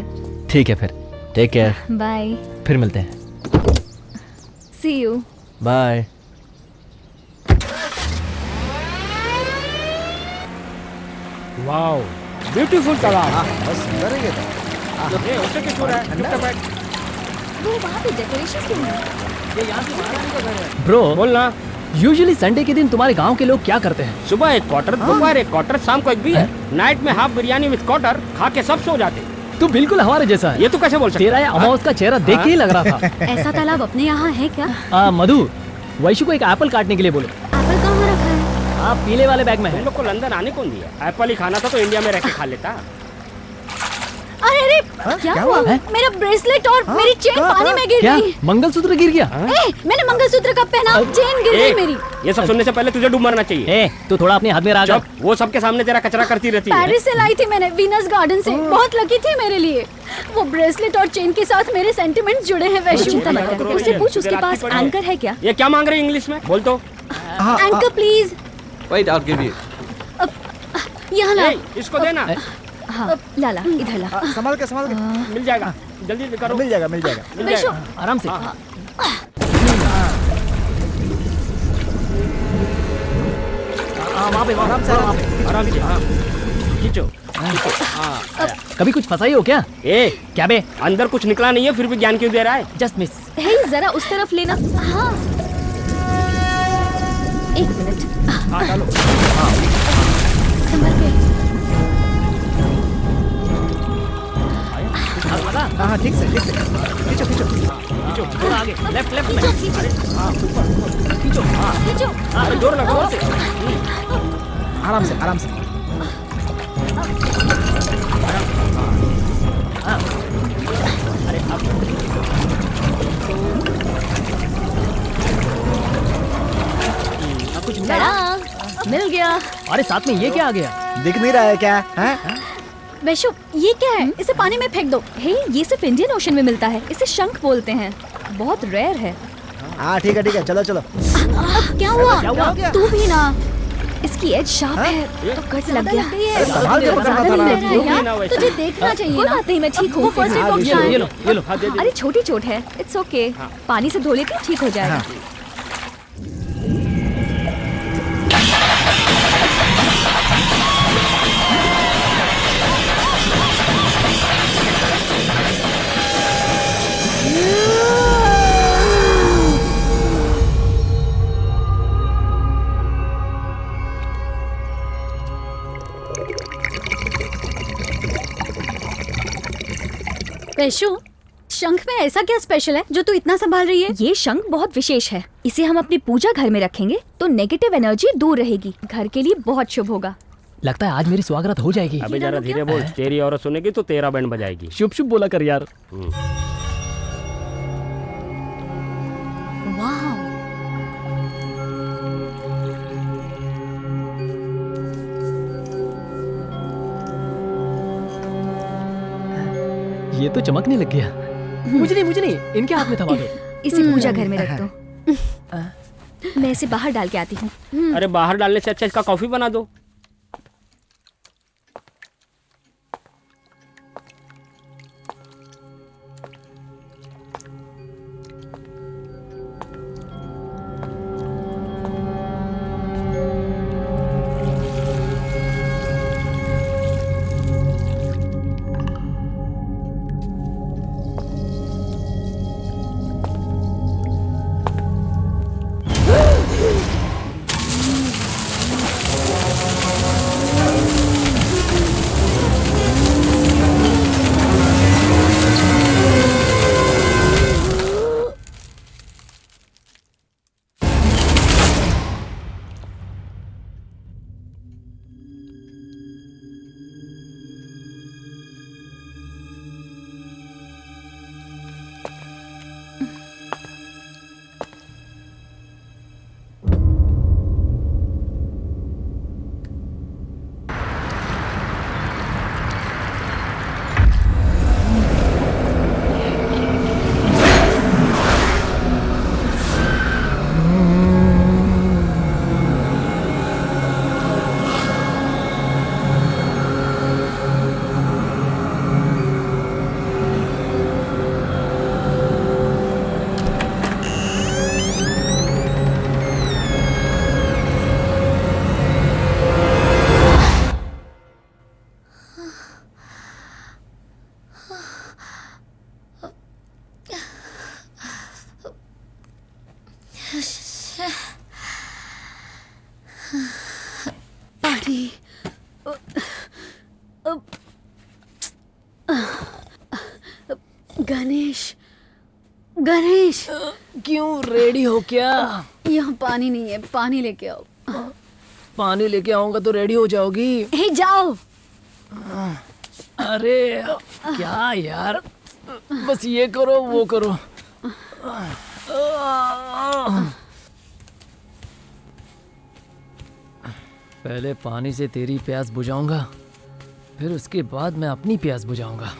ठीक है फिर। Take care. बाय। फिर मिलते हैं। See you. Bye. Wow, beautiful तालाब। बस सुंदर है ये तो। ये उसे क्यों छू रहा है? चुपचाप बैठ। वो वहाँ पे डेकोरेशन क्यों है? ब्रो, बोलना। यूजुअली संडे के दिन तुम्हारे गांव के लोग क्या करते हैं? सुबह एक क्वार्टर, दोपहर एक क्वार्टर, शाम को एक बियर, नाइट में हाफ बिरयानी विद क्वार्टर खा के सब सो जाते। तू बिल्कुल हमारे जैसा है। ये तू कैसे बोल सकता तेरा ये अमाउस का चेहरा देख के ही लग रहा था। ऐसा तालाब अपने यहाँ है क्या? मधु, वैशु को एक एप्पल काटने के लिए बोलो। एप्पल कहाँ रखा है? हाँ पीले वाले बैग में तुम है। लोग को लंदन आने कौन दिया? एप्पल ही खाना था तो इंडिया में रह के खा लेता। अरे अरे क्या क्या हुआ? हुआ? मेरा ब्रेसलेट और मेरी चेन कहाँ, पानी कहाँ? में गिर क्या गई। मंगलसूत्र गिर गया? ए, मैंने मंगलसूत्र कब पहना? चेन गिर गई मेरी। ये सब सुनने से पहले तुझे डूब मरना चाहिए। ए तू थोड़ा अपने हाथ में रहा। चुप, वो सबके सामने तेरा कचरा करती रहती है। पेरिस से लाई थी मैंने, वीनस गार्डन से। बहुत लकी थी मेरे लिए। वो ब्रेसलेट और चेन के साथ मेरे सेंटिमेंट जुड़े हैं वैशु। चिंता मत कर, उससे पूछ उसके पास एंकर है क्या? ये क्या मांग रही है इंग्लिश में? बोल तो। Anchor please. Wait, I'll give you. यहाँ ला। ए, इसको देना। हाँ ला ला, इधर ला। संभाल के मिल जाएगा, जल्दी करो। मिल जाएगा मिल जाएगा। मिल वैशु जाएगा। आराम से। वहाँ पे आराम से आराम से। आराम से। हाँ। खींचो। कभी कुछ फंसाई हो क्या? ए, क्या बे? अंदर कुछ निकला नहीं है फिर भी ज्ञान क्यों दे रहा है? Just miss. हे जरा उस तरफ लेना। हाँ 1 मिनट। हाँ डालो। संभल के। हाँ ठीक से खींचो खींचो। थोड़ा आगे लेफ्ट लेफ्ट में। खींचो। अरे जोर लगाओ। आराम से। कुछ बड़ा मिल गया। अरे साथ में ये क्या आ गया? दिख नहीं रहा है क्या? हैं? वैशु ये क्या है? इसे पानी में फेंक दो। हे ये सिर्फ इंडियन ओशन में मिलता है। इसे शंख बोलते हैं, बहुत रेयर है। हाँ ठीक है चलो। अब क्या हुआ? हुआ? तू भी ना। इसकी एज शार्प है तो कट लग गया। अरे संभाल के पकड़ना था ना। रहा है यार, तुझे देखना चाहिए कोई ना। बात नहीं, मैं ठीक हूँ। वो फर्स्ट एड बॉक्स ये लो ये लो। हाँ दे दे। अरे छोटी चोट है, इट्स ओके। पानी से धो लेती ठीक हो जाएगा। वैशु शंख में ऐसा क्या स्पेशल है जो तू इतना संभाल रही है? ये शंख बहुत विशेष है। इसे हम अपनी पूजा घर में रखेंगे तो नेगेटिव एनर्जी दूर रहेगी। घर के लिए बहुत शुभ होगा। लगता है आज मेरी स्वागत हो जाएगी। अबे जरा धीरे बोल, तेरी औरत सुनेगी तो तेरा बैंड बजाएगी। शुभ शुभ बोला कर यार। वाह। ये तो चमकने लग गया। मुझे नहीं इनके हाथ में थमा दो। इसे पूजा घर में रख दो। मैं इसे बाहर डाल के आती हूँ। अरे बाहर डालने से अच्छा इसका कॉफी बना दो। गणेश गणेश क्यों रेडी हो क्या? यहाँ पानी नहीं है, पानी लेके आओ। पानी लेके आऊंगा तो रेडी हो जाओगी। हे जाओ। अरे क्या यार, बस ये करो वो करो। पहले पानी से तेरी प्यास बुझाऊंगा, फिर उसके बाद मैं अपनी प्यास बुझाऊंगा।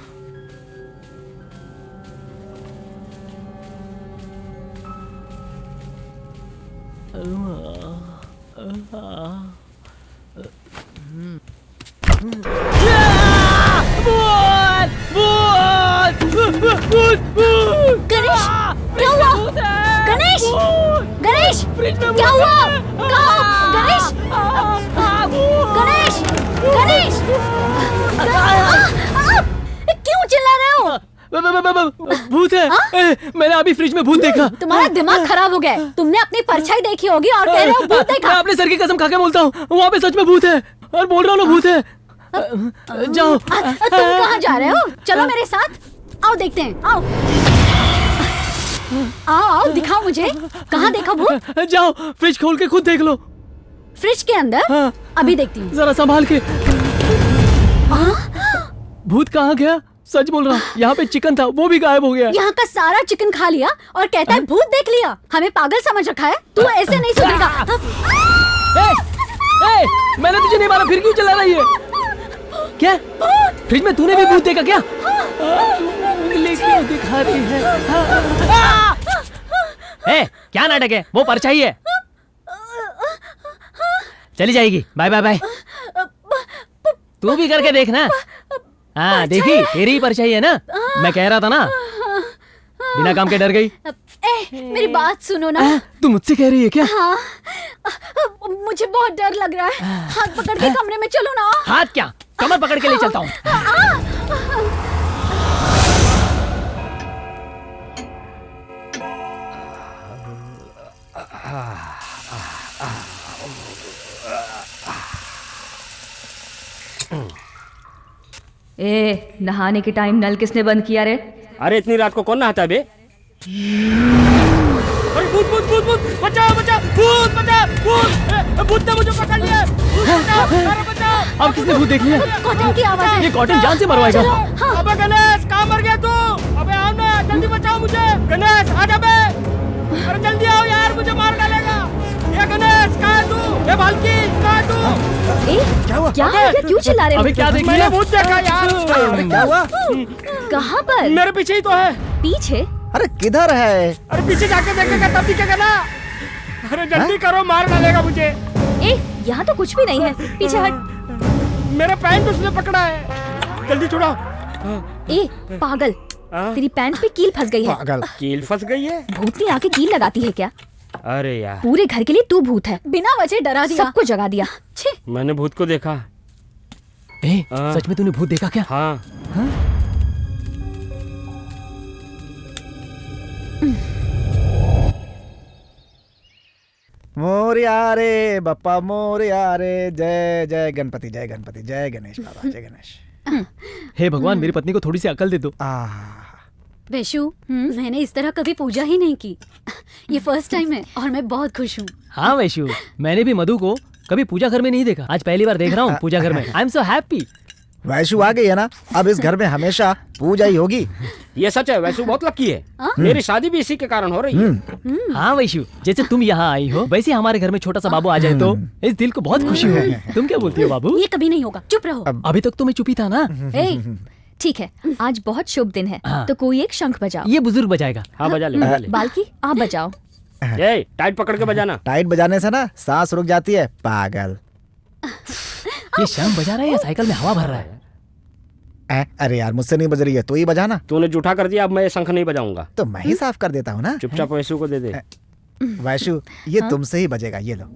गणेश, क्या हुआ? गणेश, गणेश, क्या हुआ? कहाँ? गणेश, गणेश, गणेश, क्यों चिल्ला रहे हो? भूत है। मैंने अभी फ्रिज में भूत देखा। तुम्हारा दिमाग खराब हो गया है। तुमने अपनी परछाई देखी होगी और कह रहे हो भूत देखा। मैं अपने सर की कसम खा के बोलता हूँ, वहाँ पे सच में भूत है और बोल रहा हूँ भूत है। जाओ। तुम कहाँ जा रहे हो? चलो मेरे साथ, आओ देखते हैं। आओ आओ आओ, दिखाओ मुझे, कहाँ देखा भूत? जाओ फ्रिज खोल के खुद देख लो। फ्रिज के अंदर? हाँ। अभी देखती हूँ। जरा संभाल के। भूत कहाँ गया? सच बोल रहा हूँ, यहाँ पे चिकन था वो भी गायब हो गया। यहाँ का सारा चिकन खा लिया और कहता है भूत देख लिया। हमें पागल समझ रखा है? तू ऐसे नहीं सुधरेगा। मैंने तुझे नहीं मारा, फिर क्यों चिल्ला रही है? क्या फ्रिज में तूने भी भूत देखा क्या? उंगली क्यों दिखा रही है? क्या नाटक है? वो परछाई है, चली जाएगी। Bye bye bye. तू भी करके देखना। हाँ देखी, तेरी ही परछाई है ना। मैं कह रहा था ना, बिना काम के डर गई। मेरी बात सुनो ना। तू मुझसे कह रही है क्या? हाँ, मुझे बहुत डर लग रहा है। हाथ पकड़ के कमरे में चलो ना। हाथ क्या, कमर पकड़ के ले चलता हूँ। नहाने के टाइम नल किसने बंद किया रे? अरे इतनी रात को कौन नहाता है बे? अरे भूत भूत भूत भूत, बचाओ बचाओ, भूत बचाओ, भूत ने मुझे पकड़ लिया। अरे बचाओ। अब किसने भूत देख लिया? कॉटन की आवाज है। ये कॉटन जान से मरवाएगा। अबे गणेश, कहाँ मर गया तू? अबे आओ ना, जल्दी बचाओ मुझे। गणेश आ जा बे, अरे जल्दी आओ यार, मुझे मार डालेगा। ये गणेश कहाँ है तू? ये बाल्की कहाँ है तू? क्या हुआ? क्यों चिल्ला रहे हो? अबे क्या देख मैंने लिया? भूत देखा यार। क्या हुआ? कहाँ पर? मेरे पीछे ही तो है। पीछे? अरे किधर है? अरे पीछे जाके देखेगा तब दिखेगा ना। अरे जल्दी करो, मार डालेगा मुझे। यहाँ तो कुछ भी नहीं है, पीछे हट। मेरा पैंट उसने पकड़ा है, जल्दी छुड़ाओ। पागल, तेरी पैंट पे कील फंस गई है। पागल, कील फंस गई है? भूतनी आके कील लगाती है क्या? अरे यार, पूरे घर के लिए तू भूत है। बिना वजह डरा दिया, सबको जगा दिया। छी। मैंने भूत को देखा। सच में तूने भूत देखा क्या? हाँ। मोरिया रे बप्पा मोरिया रे, जय जय गणपति, जय गणपति, जय गणेश बाबा, जय गणेश। हे भगवान, मेरी पत्नी को थोड़ी सी अकल दे दो। वैशु, मैंने इस तरह कभी पूजा ही नहीं की। ये फर्स्ट टाइम है और मैं बहुत खुश हूँ। हाँ वैशु, मैंने भी मधु को कभी पूजा घर में नहीं देखा, आज पहली बार देख रहा हूँ पूजा घर में। I am so happy. Vaishu आ गई है ना, अब इस घर में हमेशा पूजा ही होगी। ये सच है, वैसे बहुत लकी है। मेरी शादी भी इसी के कारण हो रही है। हाँ वैशु, जैसे तुम यहाँ आई हो वैसे हमारे घर में छोटा सा बाबू आ जाए तो इस दिल को बहुत खुशी होगी। तुम क्या बोलती हो बाबू? ये कभी नहीं होगा, चुप रहो। अभी तक तो मैं चुप ही था ना। ठीक है, आज बहुत शुभ दिन है, तो कोई एक शंख बजाओ। ये बुजुर्ग बजाएगा। हाँ बजा ले, बजा ले। बाल्की आप बजाओ। ये टाइट पकड़ के बजाना। टाइट बजाने से ना सांस रुक जाती है, पागल। ये शंख बजा रहा है या साइकिल में हवा भर रहा है? अरे यार, मुझसे नहीं बज रही है तो ही बजाना। तूने जूठा कर दिया, अब मैं ये शंख नहीं बजाऊंगा। तो मैं ही साफ कर देता हूँ ना। चुपचाप वैसू को दे दे। वैशु, ये तुमसे ही बजेगा, ये लो।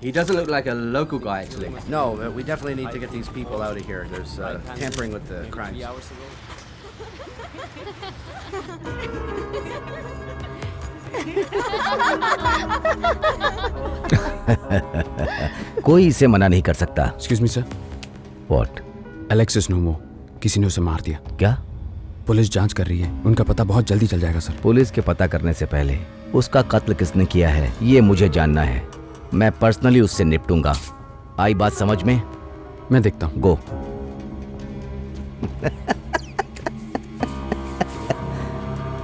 He doesn't look like a local guy, actually. No, we definitely need to get these people out of here. There's tampering with the crimes. कोई इसे मना नहीं कर सकता। Excuse me, sir. What? Alexis Nomo. किसी ने उसे मार दिया। क्या? पुलिस जांच कर रही है। उनका पता बहुत जल्दी चल जाएगा, सर। पुलिस के पता करने से पहले उसका कत्ल किसने किया है ये मुझे जानना है। मैं पर्सनली उससे निपटूंगा। आई बात समझ में? मैं देखता हूँ। गो।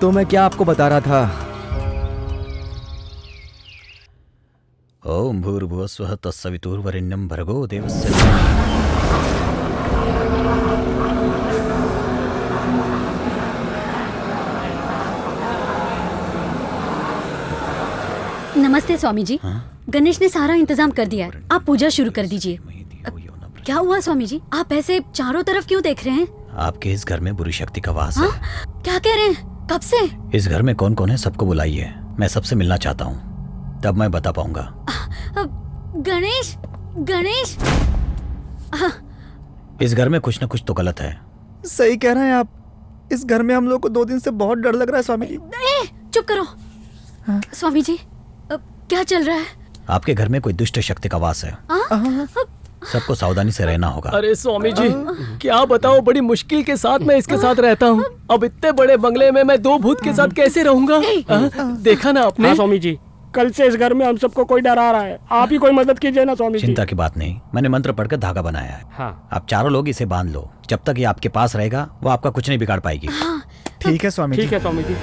तो मैं क्या आपको बता रहा था? ओम भूर्भुवस्वः तत्सवितुर्वरेण्यं भर्गो देवस्य धीमहि। नमस्ते स्वामी जी। गणेश ने सारा इंतजाम कर दिया है, आप पूजा शुरू कर दीजिए। क्या हुआ स्वामी जी, आप ऐसे चारों तरफ क्यों देख रहे हैं? आपके इस घर में बुरी शक्ति का वास है। क्या कह रहे हैं? कब से? इस घर में कौन कौन है सबको बुलाइए, मैं सबसे मिलना चाहता हूँ, तब मैं बता पाऊंगा। गणेश, गणेश, इस घर में कुछ न कुछ तो गलत है। सही कह रहे हैं आप। इस घर में हम लोग को 2 दिन से बहुत डर लग रहा है स्वामी जी। चुप करो। स्वामी जी, क्या चल रहा है? आपके घर में कोई दुष्ट शक्ति का वास है। सबको सावधानी से रहना होगा। अरे स्वामी जी, क्या बताओ, बड़ी मुश्किल के साथ मैं इसके साथ रहता हूँ। अब इतने बड़े बंगले में मैं 2 भूत के साथ कैसे रहूंगा? देखा ना आपने? हाँ स्वामी जी, कल से इस घर में हम सबको कोई डरा रहा है। आप ही कोई मदद कीजिए ना स्वामी जी। चिंता की बात नहीं, मैंने मंत्र पढ़कर धागा बनाया है। हाँ। आप चारों लोग इसे बांध लो। जब तक ये आपके पास रहेगा वो आपका कुछ नहीं बिगाड़ पाएगी। ठीक है स्वामी जी। ठीक है स्वामी जी।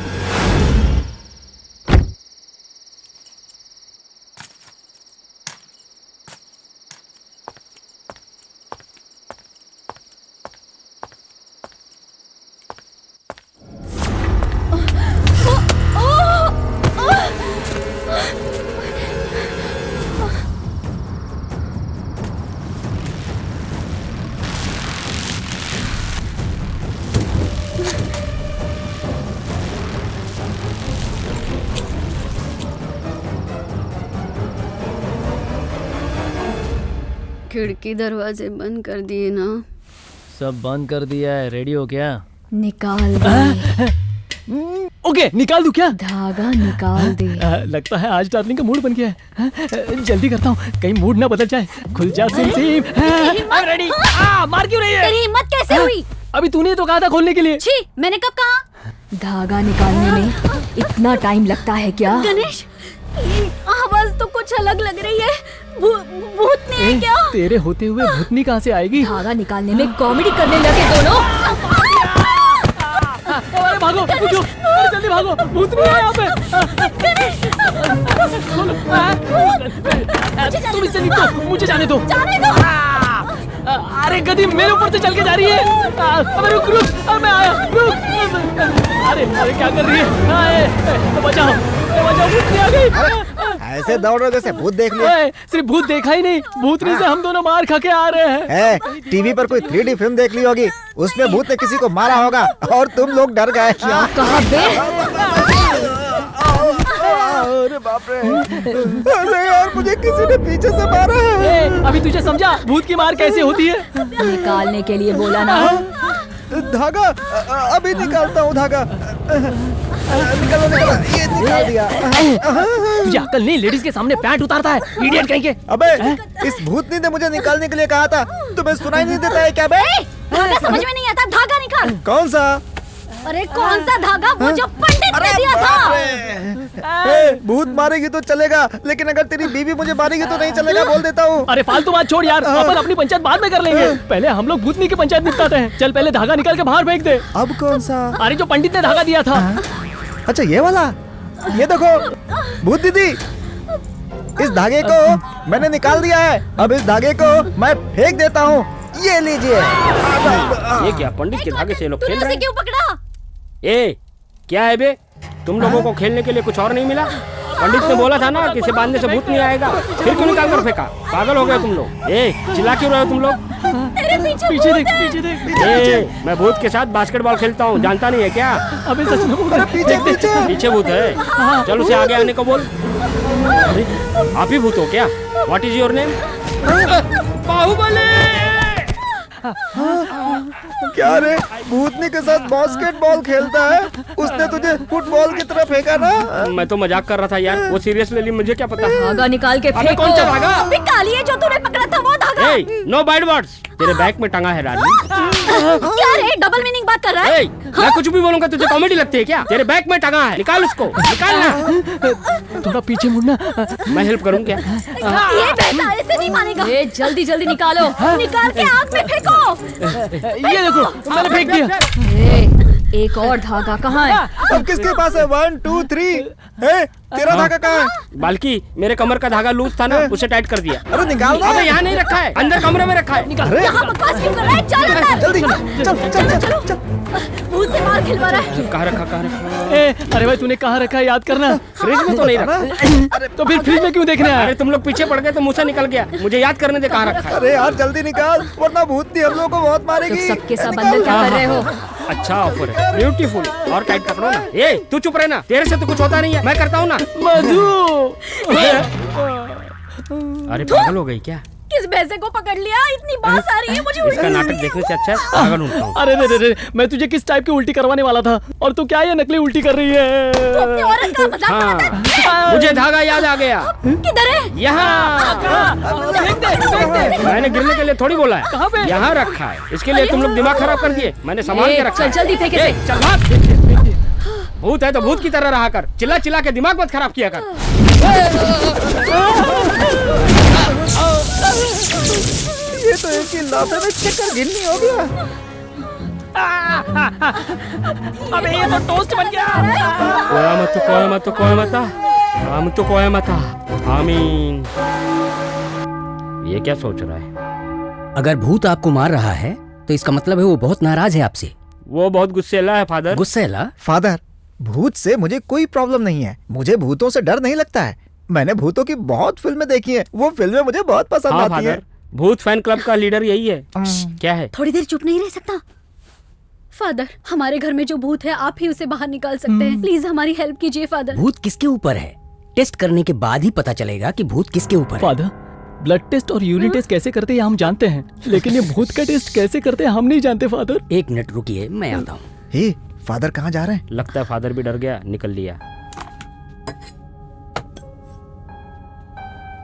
खिड़की दरवाजे बंद कर दिए ना? सब बंद कर दिया है। रेडी हो क्या? निकाल दे। ओके निकाल दूं क्या? धागा निकाल दे। लगता है आज डार्लिंग का मूड बन गया है। जल्दी करता हूँ कहीं मूड ना बदल जाए। खुल जा सिम सिम। रेडी। मार क्यों रही है? तेरी हिम्मत कैसे हुई? अभी तूने तो कहा था खोलने के लिए। छी, मैंने कब कहा? धागा निकालने में इतना टाइम लगता है क्या? गणेश, आवाज तो कुछ अलग लग रही है। भूतनी है क्या? तेरे होते हुए भूतनी कहाँ से आएगी? धागा निकालने में कॉमेडी करने लगे दोनों। अरे भागो, उठो, अरे जल्दी भागो, भूतनी है यहाँ पे। तुम इससे निकलो, मुझे जाने दो। अरे गधी मेरे ऊपर से चल के जा रही है। अबे रुक रुक, अरे मैं आया, रुक। अरे अरे क्या कर रही है? बचाओ, बचाओ, भूतनी आ गई। ऐसे दौड़ रहे जैसे भूत देख लिया। सिर्फ भूत देखा ही नहीं, भूतनी से हम दोनों मार खा के आ रहे हैं। टीवी पर कोई 3D फिल्म देख ली होगी, उसमें भूत ने किसी को मारा होगा और तुम लोग डर गए। कहाँ बे? अरे बाप रे, अरे यार मुझे किसी ने पीछे से मारा है। अभी तुझे समझा भूत की मार कैसे होती है? निकालने के लिए बोला ना। धागा अभी निकालता हूँ धागा। निकालो निकालो, ये निकाल दिया। तुझे अकल नहीं, लेडीज के सामने पैंट उतारता है, इडियट कहीं के। अबे इस भूतनी ने मुझे निकालने के लिए कहा था, तुम्हें सुनाई नहीं देता है क्या बे? धागा समझ में नहीं आता, धागा निकाल। कौन सा? अरे कौन सा धागा? वो जो पंडित ने दिया था। भूत मारेगी तो चलेगा, लेकिन अगर तेरी बीवी मुझे मारेगी तो नहीं चलेगा, बोल देता हूँ। अरे फालतू बात छोड़ यार, अपन अपनी पंचायत बाद में कर लेंगे। पहले हम लोग भूतनी की पंचायत निपटाते हैं। चल पहले धागा निकाल के बाहर फेंक दे। अब कौन सा? अरे जो पंडित ने धागा दिया था। अच्छा ये वाला, ये देखो भूत दीदी, इस धागे को मैंने निकाल दिया है। अब इस धागे को मैं फेंक देता हूँ, ये लीजिए। ये क्या पंडित के धागे से ये लोग खेल रहे हैं? क्यों पकड़ा? ए क्या है बे, तुम लोगों को खेलने के लिए कुछ और नहीं मिला? पंडित ने बोला था ना कि इसे बांधने से भूत नहीं आएगा, फिर क्यों निकाल कर फेंका? पागल हो गए तुम लोग। ए चिल्ला क्यों रहे हो तुम लोग? पीछे देख, पीछे देख। ए मैं भूत के साथ बास्केटबॉल खेलता हूँ, जानता नहीं है क्या? अबे सच में भूत है। पीछे भूत है। चल उसे आगे आने को बोल। अरे आप ही भूत हो क्या? What is your name? Baahubali. क्या रे, भूतनी के साथ बास्केटबॉल खेलता है? उसने तुझे फुटबॉल की तरफ फेंका ना? मैं तो मजाक कर रहा था यार, वो सीरियस ले ली, मुझे क्या पता। धागा निकाल के फेंको। कौन सा धागा? निकालिए, जो तूने पकड़ा था वो धागा। नो बैड वर्ड्स, तेरे बैग में टंगा है रानी। क्या रे, डबल मीनिंग बात कर रहा है? मैं कुछ भी बोलूंगा तुझे कॉमेडी लगती है क्या? तेरे बैग में टंगा है, निकाल उसको, निकालना। थोड़ा पीछे मुड़ना। मैं हेल्प करूँ क्या? ये बेटा ऐसे नहीं मानेगा। ए जल्दी जल्दी निकालो। निकाल के आग में फेंको। ये देखो मैंने फेंक दिया। एक और धागा कहाँ है? अब किसके पास है? 1 2 3। तेरा धागा कहाँ है? बाल्की मेरे कमर का धागा लूज था ना, उसे टाइट कर दिया। अरे निकाल दो। अबे यहाँ नहीं रखा है, अंदर कमरे में रखा है। निकाल। यहाँ बकवास क्यों कर रहा है? चल अंदर। जल्दी चल चल चल चल। भूत से मार खिलवा रहा है। कहाँ रखा? अरे भाई तूने कहाँ रखा है, याद करना। फ्रिज में तो नहीं रखा। तो फिर फ्रिज में क्यों देखना है? अरे तुम लोग पीछे पड़ गए तो मुँह से निकल गया, मुझे याद करने दे कहाँ रखा है। अरे यार जल्दी निकाल, वरना भूतनी हम लोगों को बहुत मारेगी। सबके सब अंदर क्या कर रहे हो? अच्छा ऑफर है, ब्यूटीफुल। और टाइट पकड़ो ना। ए तू चुप रहना, तेरे से तो कुछ होता नहीं है, मैं करता हूँ ना। मधु। अरे पागल हो गई क्या? किस भैंसे को पकड़ लिया? इतनी बांस आ रही है मुझे। इसका नाटक देखने से अच्छा है पागल उठता हूँ। अरे रे, मैं तुझे किस टाइप की उल्टी करवाने वाला था, और तू क्या ये नकली उल्टी कर रही है? तू अपनी औरत का मजाक बनाता है। हाँ, मुझे धागा याद आ गया। किधर है? यहाँ। फेंक दे। मैंने गिरने के लिए थोड़ी बोला है। कहाँ पे? यहाँ रखा है, इसके लिए तुम लोग दिमाग खराब कर दिए। मैंने संभाल के रखा है। चल जल्दी फेंक इसे। चल भाग। भूत है तो भूत की तरह रहा कर, चिल्ला चिल्ला के दिमाग मत खराब किया कर। ये तो एक ही लाते में चक्कर गिननी हो गया। अबे ये तो टोस्ट बन गया। कोया मत आमीन। ये क्या सोच रहा है? अगर भूत आपको मार रहा है तो इसका मतलब है वो बहुत नाराज है आपसे। वो बहुत गुस्सेला है फादर। गुस्सेला? फादर, भूत से मुझे कोई प्रॉब्लम नहीं है, मुझे भूतों से डर नहीं लगता है। मैंने भूतों की बहुत फिल्में देखी हैं, वो फिल्में मुझे बहुत पसंद आती हैं। भूत फैन क्लब का लीडर यही है। क्या है? थोड़ी देर चुप नहीं रह सकता? फादर, हमारे घर में जो भूत है आप ही उसे बाहर निकाल सकते हैं। प्लीज हमारी हेल्प कीजिए फादर। भूत किसके ऊपर है? टेस्ट करने के बाद ही पता चलेगा कि भूत किसके ऊपर है। फादर, ब्लड टेस्ट और यूरिन टेस्ट कैसे करते हैं हम जानते हैं, लेकिन ये भूत का टेस्ट कैसे करते हैं हम नहीं जानते फादर। एक मिनट रुकिए, मैं आता हूँ। फादर कहाँ जा रहे हैं? लगता है फादर भी डर गया, निकल लिया।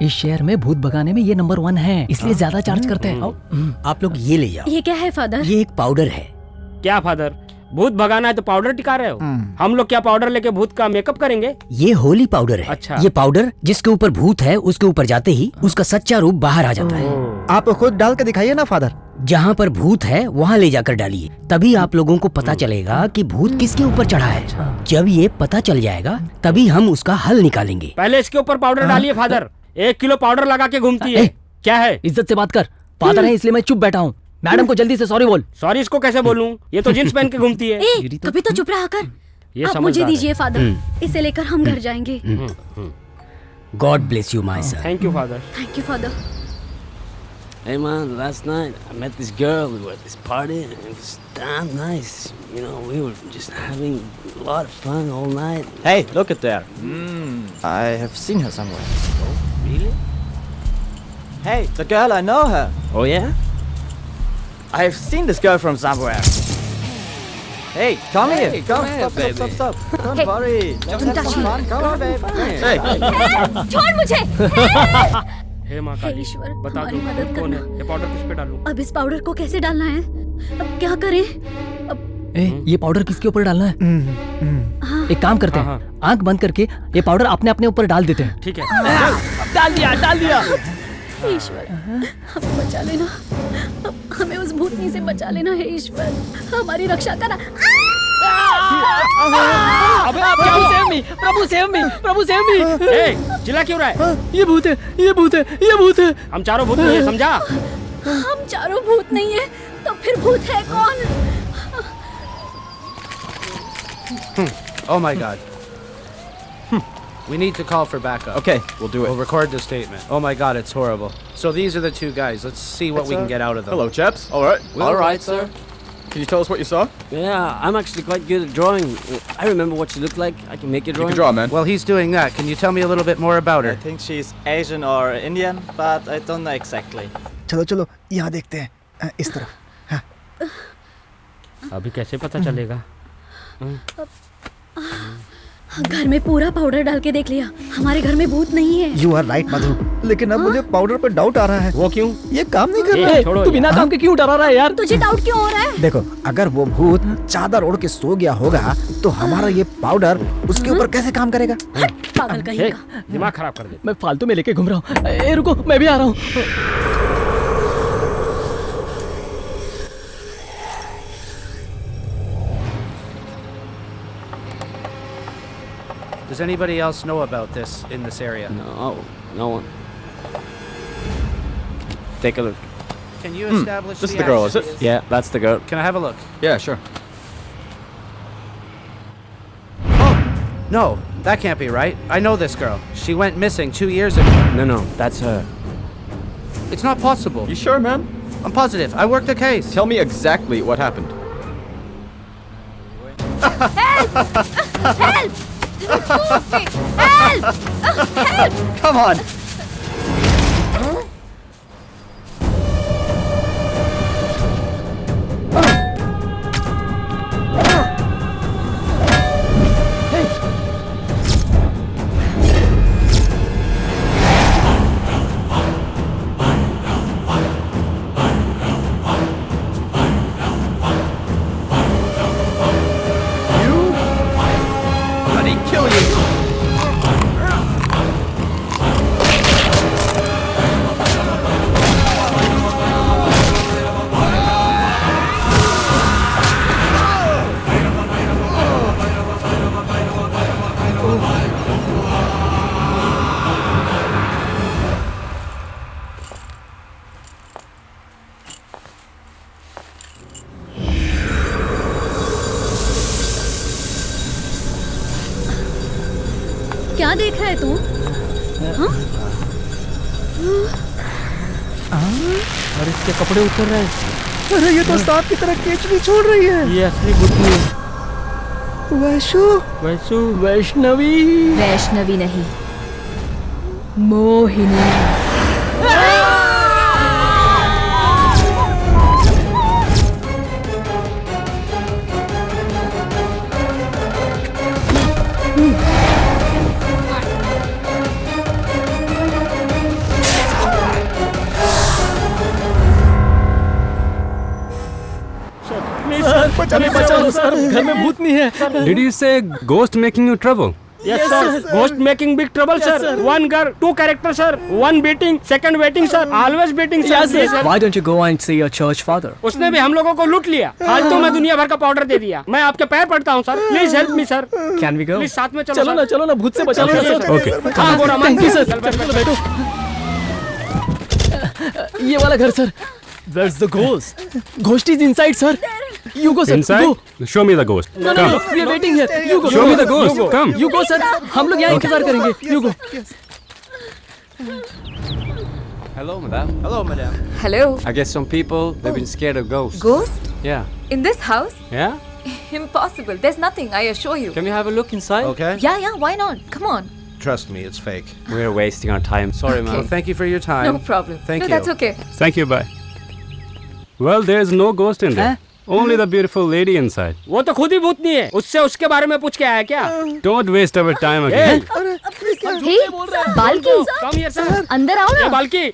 इस शहर में भूत भगाने में ये नंबर 1 है, इसलिए ज्यादा चार्ज करते हैं। आप लोग ये ले जाओ। ये क्या है फादर? ये एक पाउडर है। क्या फादर, भूत भगाना है तो पाउडर टिका रहे हो? हम लोग क्या पाउडर लेके भूत का मेकअप करेंगे? ये होली पाउडर है। अच्छा। ये पाउडर जिसके ऊपर भूत है उसके ऊपर जाते ही उसका सच्चा रूप बाहर आ जाता है। आप खुद डाल के दिखाइए ना फादर। जहाँ पर भूत है वहाँ ले जाकर डालिए, तभी आप लोगों को पता चलेगा कि भूत किसके ऊपर चढ़ा है। जब ये पता चल जाएगा तभी हम उसका हल निकालेंगे। पहले इसके ऊपर पाउडर डालिए फादर। 1 किलो पाउडर लगा के घूमती है। क्या है? इज्जत से बात कर, फादर है इसलिए मैं चुप बैठा हूँ। मैडम को जल्दी से सॉरी बोल। सॉरी इसको कैसे बोलूं? ये तो जींस पहन के घूमती है। कभी तो चुप रहा कर। ये आप मुझे दीजिए फादर, इसे लेकर हम घर जाएंगे। God bless you my son. Thank you father. Thank you father. Hey man, last night I met this girl. We were at this party and it was damn nice. You know, we were just having a lot of fun all night. Hey, look at there. I have seen her somewhere. Oh, really? Hey, the girl, I know her. Oh yeah? I have seen this girl from somewhere. Hey, come here. Come, stop. Don't worry. Let's have some fun. Come on, babe. Hey. छोड़ मुझे। हे माँ काली, ईश्वर, बता हमारी दो मदद कौन है? करना। ये पाउडर किस पे डालूं? अब इस पाउडर को कैसे डालना है? अब क्या करें? ये पाउडर किसके ऊपर डालना है? एक काम करते हैं, आंख बंद करके ये पाउडर अपने अपने ऊपर डाल देते हैं। ठीक है। डाल दिया। ईश्वर, हमें बचा लेना। हमें उस भूतनी से बचा लेना है ईश्वर। हमारी रक्षा करना। अबे प्रभु सेव मी। ए, चिल्ला क्यों रहा है? ये भूत है। हम चारों भूत नहीं है, समझा? हम चारों भूत नहीं है तो फिर भूत है कौन? Oh my god. We need to call for backup. Okay, we'll do it. We'll record the statement. Oh my god, it's horrible. So these are the two guys. Let's see what we can get out of them. Hello, chaps. All right. All right, sir. Can you tell us what you saw? Yeah, I'm actually quite good at drawing. I remember what she looked like. I can make a You drawing. can draw, man. Well, he's doing that. Can you tell me a little bit more about her? I think she's Asian or Indian, but I don't know exactly. चलो यहाँ देखते हैं, इस तरफ। अभी कैसे पता चलेगा? घर में पूरा पाउडर डाल के देख लिया, हमारे घर में भूत नहीं है। You are right, मधु। लेकिन अब मुझे पाउडर पर डाउट आ रहा है। वो क्यों? ये काम नहीं कर रहा है। तू बिना काम के क्यों डरा रहा है यार? तुझे डाउट क्यों हो रहा है? देखो, अगर वो भूत चादर ओढ़ के सो गया होगा तो हमारा ये पाउडर उसके ऊपर कैसे काम करेगा? पागल कहीं का। दिमाग खराब कर दे। मैं फालतू में लेके घूम रहा हूँ। रुको, मैं भी आ रहा हूँ। Does anybody else know about this in this area? No, no one. Take a look. Can you establish This is the girl, is it? Yeah, that's the girl. Can I have a look? Yeah, sure. Oh, no, that can't be right. I know this girl. She went missing 2 years ago. No, that's her. It's not possible. You sure, man? I'm positive. I worked the case. Tell me exactly what happened. Help! Move me! Help! Help! Come on. Kill you! क्या देख रहा है तू? और इसके कपड़े उतर रहे हैं। अरे ये तो सांप की तरह केचली छोड़ रही है। ये असली भूतनी है। वैष्णवी नहीं, मोहिनी। बचाओ सर, घर में भूत नहीं है। Did you say ghost making you trouble? Yes, sir. Ghost making big trouble, sir. One girl, two characters, sir. One beating, second waiting, sir. Always beating, sir. Yes, sir. Why don't you go and see your church father? उसने भी हम लोगों को लूट लिया। फालतू में दुनिया भर का पाउडर दे दिया। मैं आपके पैर पड़ता हूँ sir. Please help me sir. Can we go? Please साथ में चलो। चलो ना, भूत से बचाओ सर। Okay. हाँ गोरा थैंक यू सर। चलो बैठो। ये वाला घर sir. Where's the ghost? Ghost is inside, sir. You go, sir. Inside? Go. Show me the ghost. No, Come. we are waiting here. You go. Show me the ghost. Come. You go, sir. हम लोग यहाँ इंतजार करेंगे. You go. Hello, madam. Hello, madam. Hello. I guess some people, they've been scared of ghosts. Ghost? Yeah. In this house? Yeah? Impossible. There's nothing, I assure you. Can we have a look inside? Okay. Yeah, why not? Come on. Trust me, it's fake. We're wasting our time. Sorry, Okay. ma'am. Well, thank you for your time. No problem. Thank no, you. that's okay. Thank you, bye. Well, there's no ghost in there. Only the beautiful lady inside. वो तो खुद ही भूतनी है। उससे उसके बारे में पूछ के आया क्या? Don't waste our time again. Hey Balki, Come here, sir. अंदर आओ ये ना। बाल्की,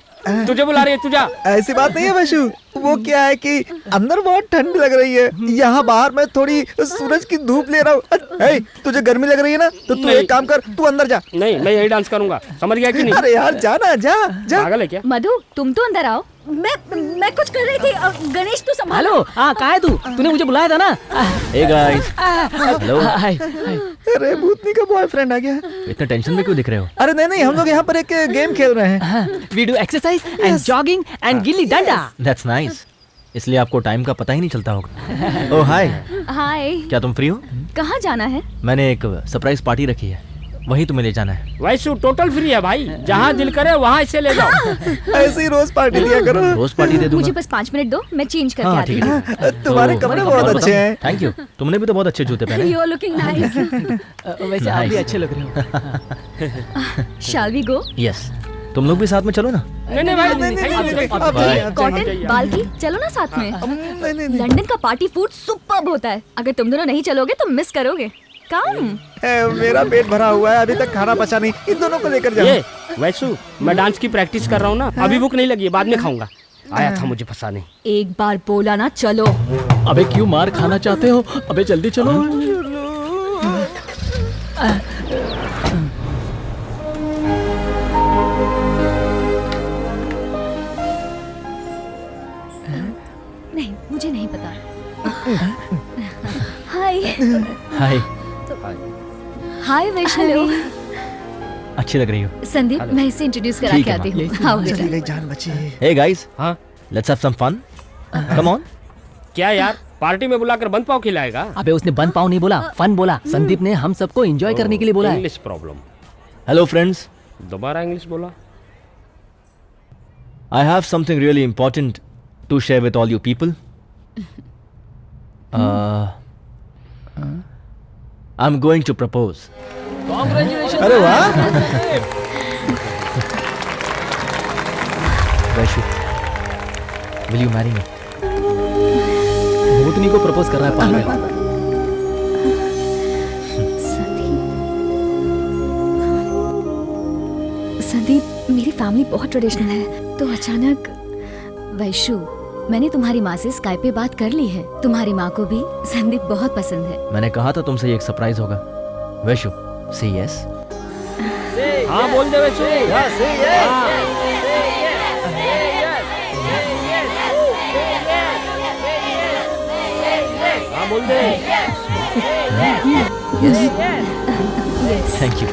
तुझे बुला रही है तुझा। ऐसी बात नहीं है वैशु, वो क्या है कि अंदर बहुत ठंड लग रही है, यहाँ बाहर मैं थोड़ी सूरज की धूप ले रहा हूँ। तुझे गर्मी लग रही है ना, तो तू एक काम कर, तू अंदर जा। नहीं, मैं यही डांस करूंगा। समझ गया कि नहीं? अरे यार जा जा। पागल है क्या? मधु, तुम तो अंदर आओ। मैं कुछ कर रही थी। गणेश तू संभालो। हेलो, हाँ कहाँ है तू? तूने मुझे बुलाया था ना? Hey guys. हेलो। हाय। अरे भूतनी का बॉयफ्रेंड आ गया। इतने टेंशन में क्यों दिख रहे हो? अरे नहीं, हम लोग यहाँ पर एक गेम खेल रहे हैं। We do exercise and jogging and gilli danda. That's nice. इसलिए आपको टाइम का पता ही नहीं चलता होगा। ओह हाय। हाय। क्या तुम फ्री हो? कहाँ जाना है? मैंने एक सरप्राइज पार्टी रखी है, वहीं तुम्हें ले जाना है। वैसे टोटल फ्री है भाई, जहाँ दिल करे वहाँ इसे ले जाओ। ऐसे ही रोज पार्टी दिया करो। रोज पार्टी दे दूंगा। मुझे बस 5 मिनट दो, मैं चेंज करके हाँ आती ठीक हूँ। है। तुम्हारे कपड़े बहुत अच्छे हैं। Thank you. तुमने भी तो बहुत अच्छे जूते पहने। You are looking nice. वैसे आप भी अच्छे लग रहे हो। Shall we go? यस। तुम लोग भी साथ में चलो ना। नहीं भाई, कॉटन, बाल्की, चलो ना साथ में। लंदन का पार्टी फूड सुपर्ब होता है। अगर तुम दोनों नहीं चलोगे तो मिस करोगे। कम। मेरा पेट भरा हुआ है, अभी तक खाना पचा नहीं। इन दोनों को लेकर जाओ। ये वैसु, मैं डांस की प्रैक्टिस कर रहा हूँ ना, अभी भूख नहीं लगी है, बाद में खाऊंगा। आया था मुझे फंसाने। एक बार बोला ना चलो। अबे क्यों मार खाना चाहते हो? अबे जल्दी चलो। नहीं, मुझे नहीं पता। हाय। हाय। हाय वैष्णवी। अच्छी लग रही हो। संदीप, मैं इसे इंट्रोड्यूस करा ठीक के है, आती हूँ। माँ। आओ बेटा। चली गई जान बची। Hey guys. हाँ। Let's have some fun. Come on. क्या यार, पार्टी में बुलाकर बंद पाव खिलाएगा? अबे उसने बंद पाव नहीं बोला, फन बोला। संदीप ने हम सबको एंजॉय करने के लिए बोला है। English problem. Hello friends. दोबारा इंग्लिश बोला। I have something really important to share with all you people. I'm going to propose. Congratulations. अरे वाह। Vaishu, will you marry me? भूतनी को प्रपोज कर रहा है पागल। संदीप, मेरी फैमिली बहुत ट्रेडिशनल है, तो अचानक। वैशु, मैंने तुम्हारी माँ से स्काइप पे बात कर ली है। तुम्हारी माँ को भी संदीप बहुत पसंद है। मैंने कहा था तुमसे ये एक सरप्राइज होगा। Vaishu, say yes. हाँ बोल दे वैशु। हाँ बोल दे। Yes. Thank you.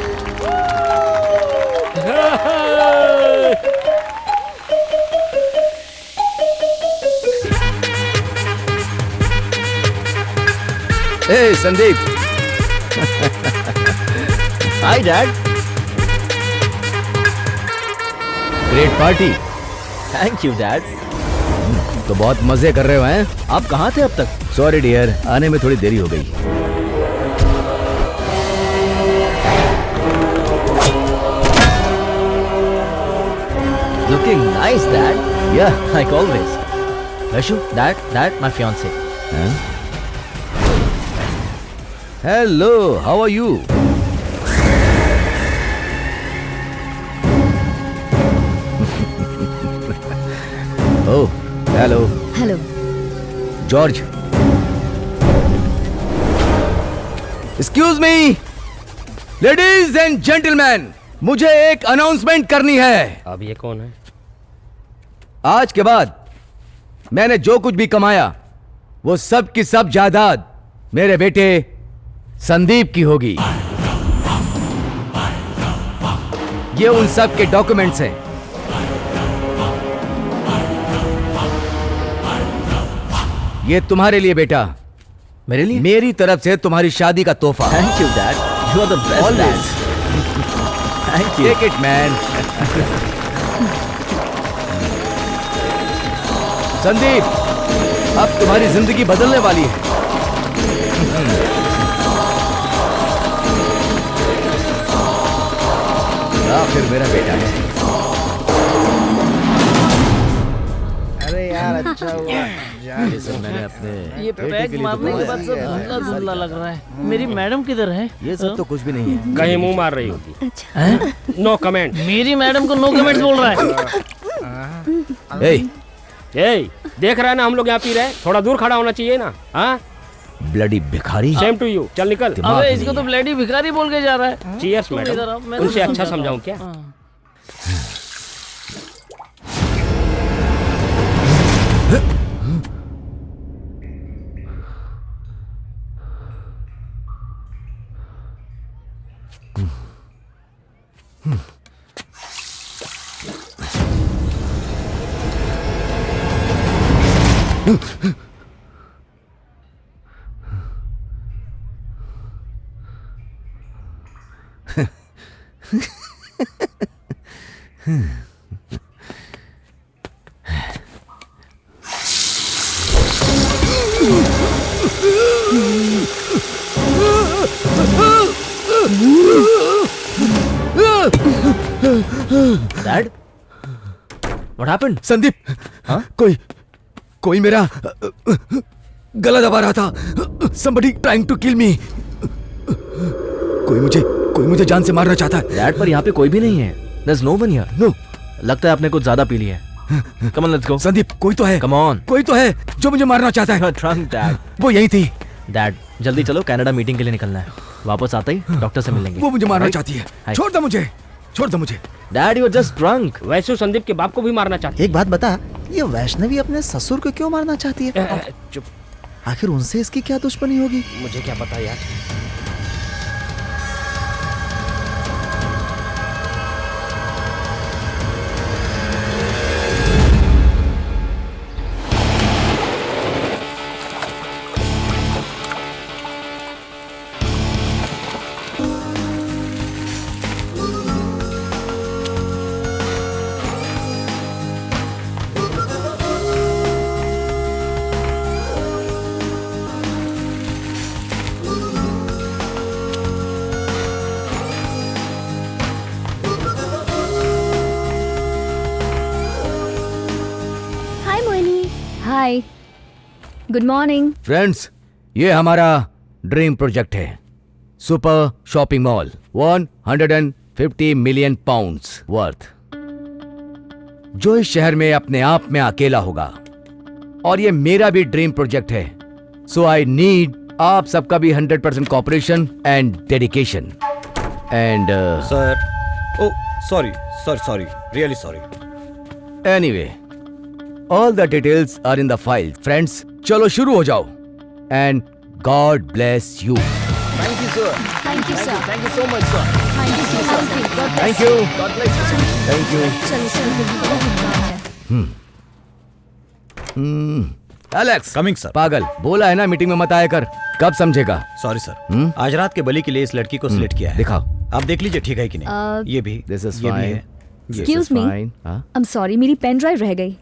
Hey, Sandeep. Hi, Dad. Great party. Thank you, Dad. तो बहुत मजे कर रहे हो हैं? आप कहाँ थे अब तक? Sorry dear, आने में थोड़ी देरी हो गई। Looking nice, Dad. Yeah. Like always. Vaishu, that my fiance. Huh? Hello, how are you? Oh, hello. Hello. George. Excuse me, ladies and gentleman, मुझे एक अनाउंसमेंट करनी है। अब ये कौन है? आज के बाद मैंने जो कुछ भी कमाया वो सब की सब जायदाद मेरे बेटे संदीप की होगी। ये उन सब के डॉक्यूमेंट्स हैं। ये तुम्हारे लिए बेटा, मेरे लिए? मेरी तरफ से तुम्हारी शादी का तोहफा। Thank you dad, you are the best. Always. Thank you. Take it man. Sandeep, अब तुम्हारी जिंदगी बदलने वाली है। फिर मेरा बेटा है। अरे यार अच्छा हुआ। ये सब मैंने अपने ये पैक मारने के बाद सब धुंधला धुंधला लग रहा है। मेरी मैडम किधर है? ये सब तो कुछ भी नहीं है। कहीं मुंह मार रही होगी। No comment. मेरी मैडम को नो कमेंट बोल रहा है। ए, देख रहा है ना हम लोग यहाँ पी रहे हैं, थोड़ा दूर खड़ा होना चाहिए ना। हाँ, ब्लडी भिखारी। सेम टू यू, चल निकल। अबे इसको तो ब्लडी भिखारी बोल के जा रहा है। चीयर्स तुम इधर आओ, मैडम। मैं उनसे तो अच्छा समझाता समझाऊं हूँ। क्या? Dad, what happened? संदीप, हाँ? कोई मेरा गला दबा रहा था। Somebody trying to kill me. कोई मुझे जान से मारना चाहता है। डैड, पर यहाँ पे कोई भी नहीं है। There's no one here. No. लगता है आपने कुछ ज्यादा पी लिया है। Come on, let's go. Sandeep, कोई तो है। Come on. कोई तो है जो मुझे मारना चाहता है। Drunk, Dad. वो यही थी। डैड, जल्दी चलो, कनाडा मीटिंग के लिए निकलना है। वापस आते ही डॉक्टर से मिलेंगे। वो मुझे मारना चाहती है। छोड़ दो मुझे। Dad, you are just drunk. वैसे संदीप के बाप को भी मारना चाहती है। एक बात बता, ये वैष्णवी अपने ससुर को क्यों मारना चाहती है? चुप। आखिर उनसे इसकी क्या दुश्मनी होगी? मुझे क्या पता यार। हाय, गुड मॉर्निंग। फ्रेंड्स, ये हमारा ड्रीम प्रोजेक्ट है। Super shopping mall, 150 million pounds worth, जो इस शहर में अपने आप में अकेला होगा। और ये मेरा भी ड्रीम प्रोजेक्ट है। सो आई नीड आप सबका भी 100% cooperation and dedication. And sir, oh sorry, really sorry. Anyway, all the details are in the file. Friends, चलो शुरू हो जाओ। And God bless you. Thank you, sir. Thank you, sir. Thank you so much, sir. Thank you, sir. Thank you. God bless you, sir. Thank you. Alex, coming sir. पागल, बोला है ना meeting में मत आया कर। कब समझेगा? सॉरी सर, आज रात के बलि के लिए इस लड़की को सिलेक्ट किया है। दिखाओ। आप देख लीजिए ठीक है कि नहीं। ये भी, This is ये भी fine. है। Excuse me. हाँ? I'm sorry, मेरी पेन ड्राइव रह गई।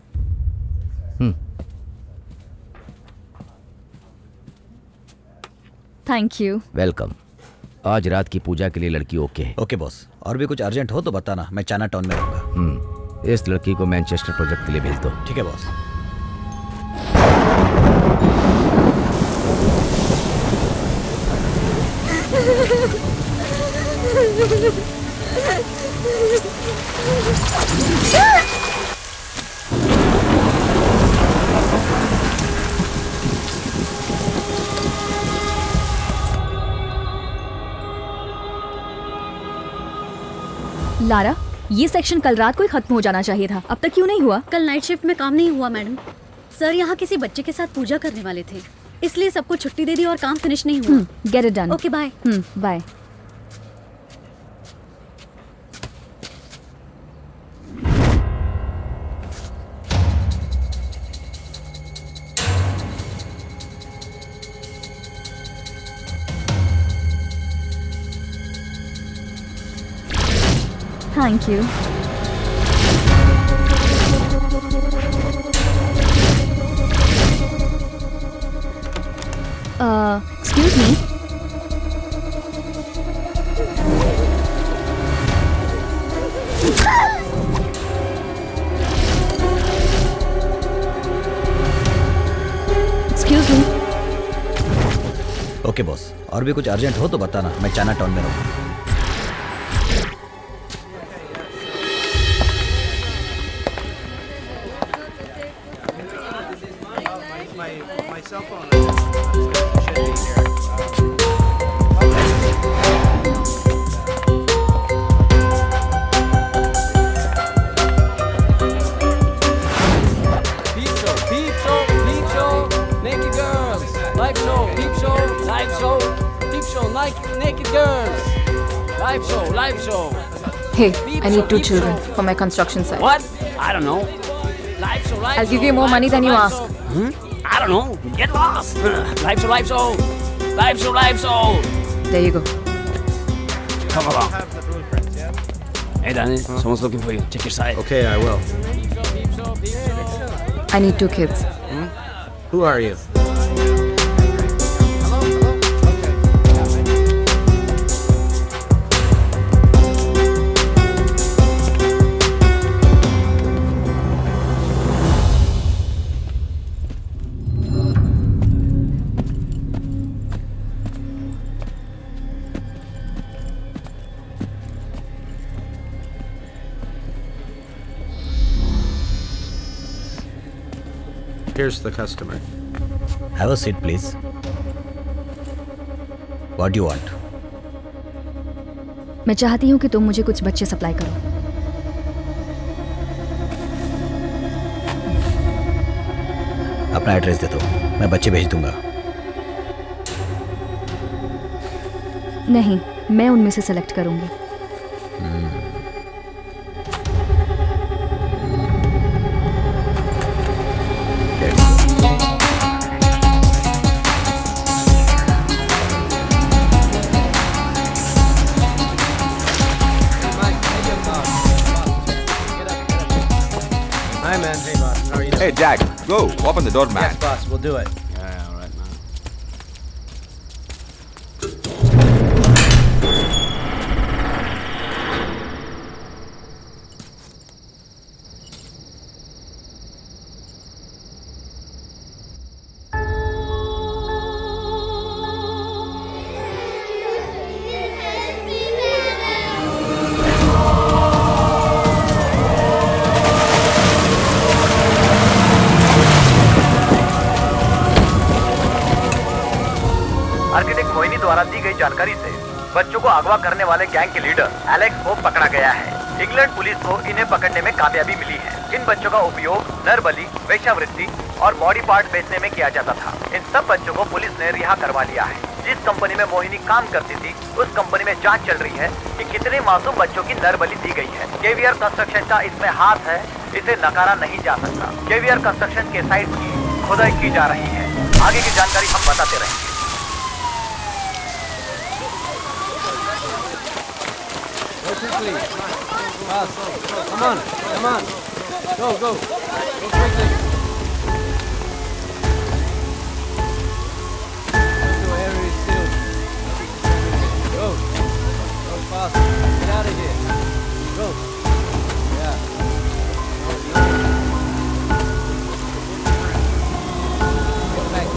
Thank you. वेलकम। आज रात की पूजा के लिए लड़की ओके है। ओके बॉस, और भी कुछ अर्जेंट हो तो बताना, मैं चाइना टाउन में रहूंगा। इस लड़की को मैनचेस्टर प्रोजेक्ट के लिए भेज दो। ठीक है बॉस। लारा, ये सेक्शन कल रात को ही खत्म हो जाना चाहिए था, अब तक क्यों नहीं हुआ? कल नाइट शिफ्ट में काम नहीं हुआ मैडम। सर यहाँ किसी बच्चे के साथ पूजा करने वाले थे, इसलिए सबको छुट्टी दे दी और काम फिनिश नहीं हुआ। Get it done. Okay bye. Bye. Thank you. Excuse me. Excuse me. Okay boss, और भी कुछ अर्जेंट हो तो बताना, मैं चाइना टाउन में रहूँगा। Hey, I need 2 children for my construction site. What? I don't know. I'll give you more money than you ask. I don't know. Get lost. Live show. There you go. Come along. Hey, Danny, someone's looking for you. Check your side. Okay, I will. I need 2 kids. Who are you? Here's the customer. Have a seat, please. What do you want? मैं चाहती हूँ कि तुम मुझे कुछ बच्चे supply करो। अपना एड्रेस दे दो, मैं बच्चे भेज दूंगा। नहीं, मैं उनमें से सेलेक्ट करूंगी। Hi, man. Hey, boss. How are you doing? Hey, Jack, go. Open the door, man. Yes, boss. We'll do it. Yeah, all right, man. Architect Mohini द्वारा दी गई जानकारी से बच्चों को अगवा करने वाले गैंग के लीडर एलेक्स को पकड़ा गया है। इंग्लैंड पुलिस को इन्हें पकड़ने में कामयाबी मिली है। इन बच्चों का उपयोग नरबली, वेश्यावृत्ति और बॉडी पार्ट बेचने में किया जाता था। इन सब बच्चों को पुलिस ने रिहा करवा लिया है। जिस कंपनी में मोहिनी काम करती थी, उस कंपनी में जांच चल रही है कि कितने मासूम बच्चों की नरबली दी गई है। केवीआर कंस्ट्रक्शन का इसमें हाथ है, इसे नकारा नहीं जा सकता। केवीआर कंस्ट्रक्शन के साइट की खुदाई की जा रही है। आगे की जानकारी हम बताते रहेंगे। Quickly. Fast. Come on. Go. Go quickly. The area is sealed. Go fast. Get out of here. Go. Yeah. Get back.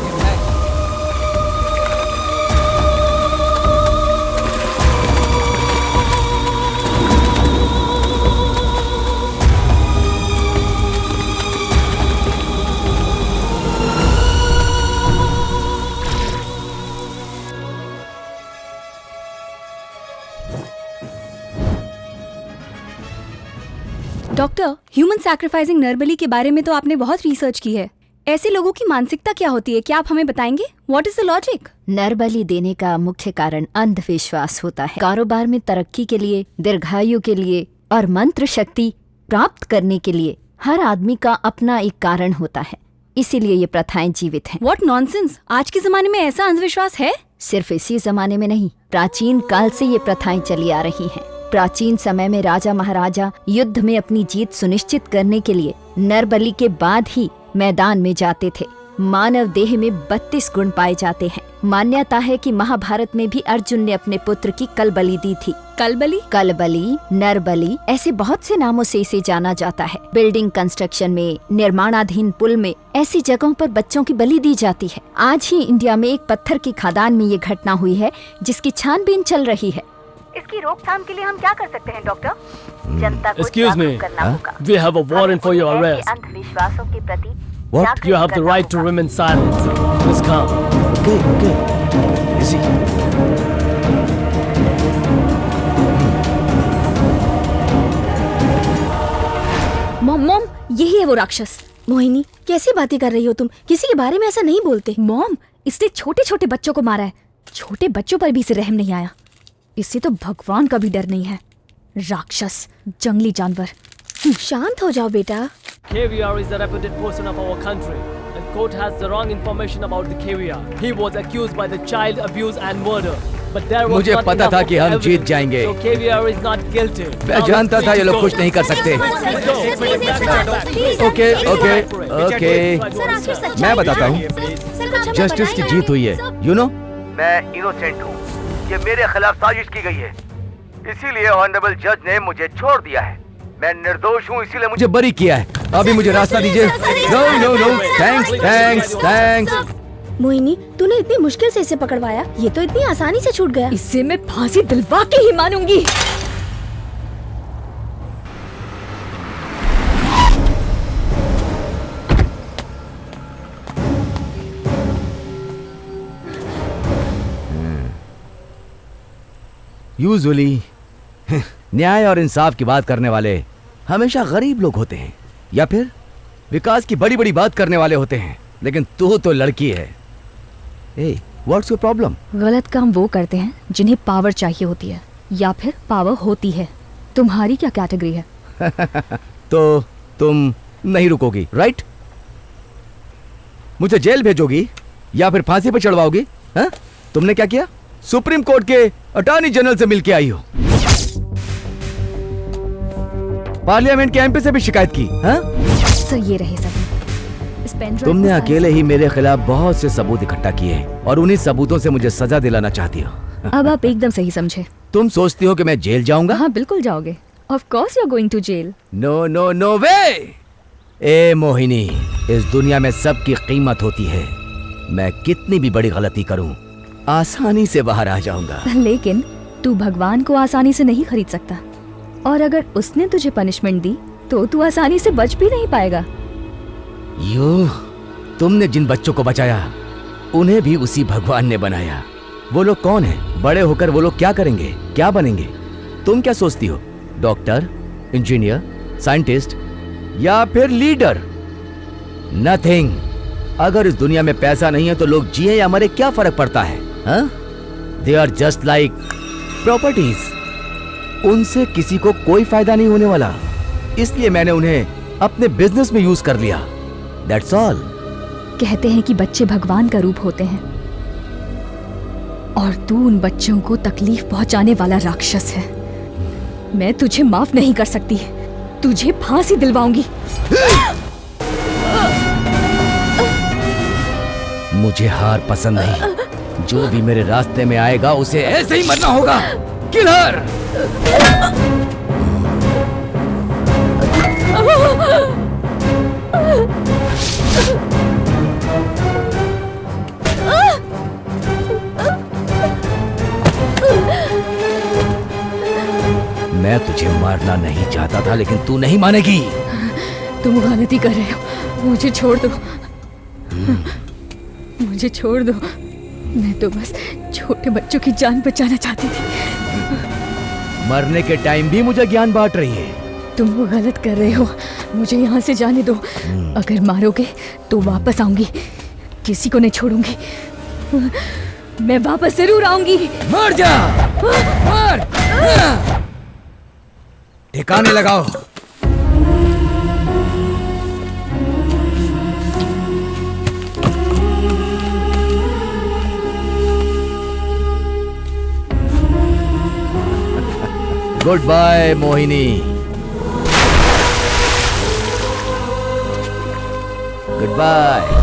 Doctor, human sacrificing नर बलि के बारे में तो आपने बहुत रिसर्च की है। ऐसे लोगों की मानसिकता क्या होती है, क्या आप हमें बताएंगे? What is the logic? नर बलि देने का मुख्य कारण अंधविश्वास होता है। कारोबार में तरक्की के लिए, दीर्घायु के लिए और मंत्र शक्ति प्राप्त करने के लिए हर आदमी का अपना एक कारण होता है, इसीलिए ये प्रथाएं जीवित हैं। What nonsense! आज के जमाने में ऐसा अंधविश्वास है? सिर्फ इसी जमाने में नहीं, प्राचीन काल से ये प्रथाएं चली आ रही हैं। प्राचीन समय में राजा महाराजा युद्ध में अपनी जीत सुनिश्चित करने के लिए नर बलि के बाद ही मैदान में जाते थे। मानव देह में 32 गुण पाए जाते हैं। मान्यता है कि महाभारत में भी अर्जुन ने अपने पुत्र की कलबलि दी थी। कलबलि? कलबलि, नर बलि, ऐसे बहुत से नामों से इसे जाना जाता है। बिल्डिंग कंस्ट्रक्शन में, निर्माणाधीन पुल में, ऐसी जगहों पर बच्चों की बलि दी जाती है। आज ही इंडिया में एक पत्थर की खदान में ये घटना हुई है, जिसकी छानबीन चल रही है। इसकी रोकथाम के लिए हम क्या कर सकते हैं डॉक्टर? जनता को Excuse me, we have a warrant for your arrest. अंधविश्वासों के प्रति What? You have the right to remain silent. Please come. Okay. Easy. Mom, यही है वो राक्षस। मोहिनी, कैसी बातें कर रही हो तुम? किसी के बारे में ऐसा नहीं बोलते। मॉम, इसने छोटे छोटे बच्चों को मारा है। छोटे बच्चों पर भी इसे रहम नहीं आया। इससे तो भगवान का भी डर नहीं है। राक्षस, जंगली जानवर। शांत हो जाओ बेटा। Caviar is a reputed person of our country, and court has the wrong information about the Caviar. He was accused by the child abuse and murder, but there was मुझे not पता enough था of कि हम evidence, जीत जाएंगे। So Caviar is not guilty. मैं जानता था ये लोग कुछ नहीं कर सकते। ओके, मैं बताता हूँ। जस्टिस की जीत हुई है, यू नो। मैं इनोसेंट हूँ। ये मेरे खिलाफ साजिश की गई है, इसीलिए ऑनरेबल जज ने मुझे छोड़ दिया है। मैं निर्दोष हूँ, इसीलिए मुझे बरी किया है। अभी मुझे रास्ता दीजिए। No, thanks. मोहिनी, तूने इतनी मुश्किल से इसे पकड़वाया, ये तो इतनी आसानी से छूट गया। इससे मैं फांसी दिलवा के ही मानूंगी। यूजुअली न्याय और इंसाफ की बात करने वाले हमेशा गरीब लोग होते हैं, या फिर विकास की बड़ी बड़ी बात करने वाले होते हैं। लेकिन तू तो लड़की है। What's your problem? गलत काम वो करते हैं जिन्हें पावर चाहिए होती है, या फिर पावर होती है। तुम्हारी क्या कैटेगरी है? तो तुम नहीं रुकोगी, राइट? मुझे जेल भेजोगी या फिर फांसी पर चढ़वाओगी? तुमने क्या किया? सुप्रीम कोर्ट के अटॉर्नी जनरल से मिलके आई हो, पार्लियामेंट के एमपी से भी शिकायत की। सर, ये रहे सब। तुमने अकेले ही मेरे खिलाफ बहुत से सबूत इकट्ठा किए हैं और उन्हीं सबूतों से मुझे सजा दिलाना चाहती हो। अब आप एकदम सही समझे। तुम सोचती हो कि मैं जेल जाऊंगा? हाँ, बिल्कुल जाओगे। Of course you are going to jail. No way. ए मोहिनी, इस दुनिया में सबकी कीमत होती है। मैं कितनी भी बड़ी गलती करूं, आसानी से बाहर आ जाऊंगा। लेकिन तू भगवान को आसानी से नहीं खरीद सकता, और अगर उसने तुझे पनिशमेंट दी तो तू आसानी से बच भी नहीं पाएगा। तुमने जिन बच्चों को बचाया उन्हें भी उसी भगवान ने बनाया। वो लोग कौन है? बड़े होकर वो लोग क्या करेंगे, क्या बनेंगे? तुम क्या सोचती हो? डॉक्टर, इंजीनियर, साइंटिस्ट या फिर लीडर? नथिंग। अगर इस दुनिया में पैसा नहीं है तो लोग जिए या मरे क्या फर्क पड़ता है? They are just like properties. उनसे किसी को कोई फायदा नहीं होने वाला, इसलिए मैंने उन्हें अपने बिजनेस में यूज कर लिया। That's all. कहते हैं कि बच्चे भगवान का रूप होते हैं, और तू उन बच्चों को तकलीफ पहुंचाने वाला राक्षस है। मैं तुझे माफ नहीं कर सकती, तुझे फांसी दिलवाऊंगी। मुझे हार पसंद नहीं। जो भी मेरे रास्ते में आएगा उसे ऐसे ही मरना होगा। किलर! मैं तुझे मारना नहीं चाहता था, लेकिन तू नहीं मानेगी। तुम गलती कर रहे हो, मुझे छोड़ दो। मुझे छोड़ दो। मैं तो बस छोटे बच्चों की जान बचाना चाहती थी। मरने के टाइम भी मुझे ज्ञान बांट रही है। तुम वो गलत कर रहे हो, मुझे यहाँ से जाने दो। अगर मारोगे तो वापस आऊंगी, किसी को नहीं छोड़ूंगी। मैं वापस जरूर आऊंगी। मर जा, मर। ठिकाने लगाओ। Goodbye Mohini. Goodbye.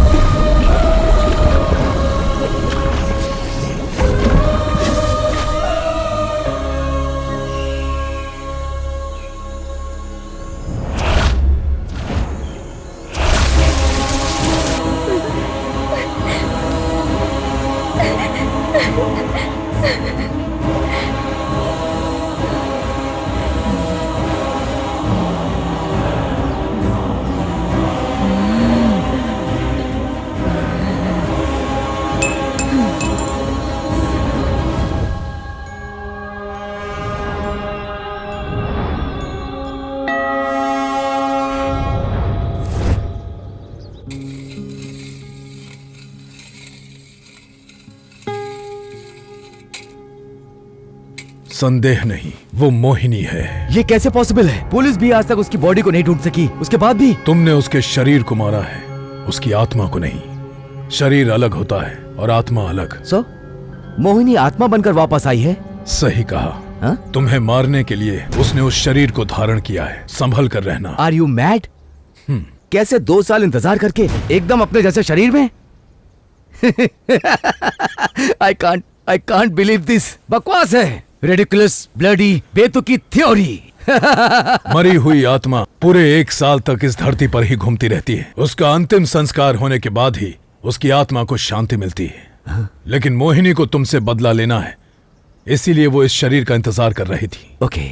संदेह नहीं, वो मोहिनी है। ये कैसे पॉसिबल है? पुलिस भी आज तक उसकी बॉडी को नहीं ढूंढ सकी, उसके बाद भी। तुमने उसके शरीर को मारा है, उसकी आत्मा को नहीं। शरीर अलग होता है और आत्मा अलग। सो मोहिनी आत्मा बनकर वापस आई है? सही कहा। तुम्हें मारने के लिए उसने उस शरीर को धारण किया है। संभल कर रहना। Are you mad? कैसे 2 साल इंतजार करके एकदम अपने जैसे शरीर में? I can't believe this। बकवास है। Ridiculous, bloody, बेतुकी थ्योरी। मरी हुई आत्मा पूरे 1 साल तक इस धरती पर ही घूमती रहती है। उसका अंतिम संस्कार होने के बाद ही उसकी आत्मा को शांति मिलती है। लेकिन मोहिनी को तुमसे बदला लेना है, इसीलिए वो इस शरीर का इंतजार कर रही थी। ओके,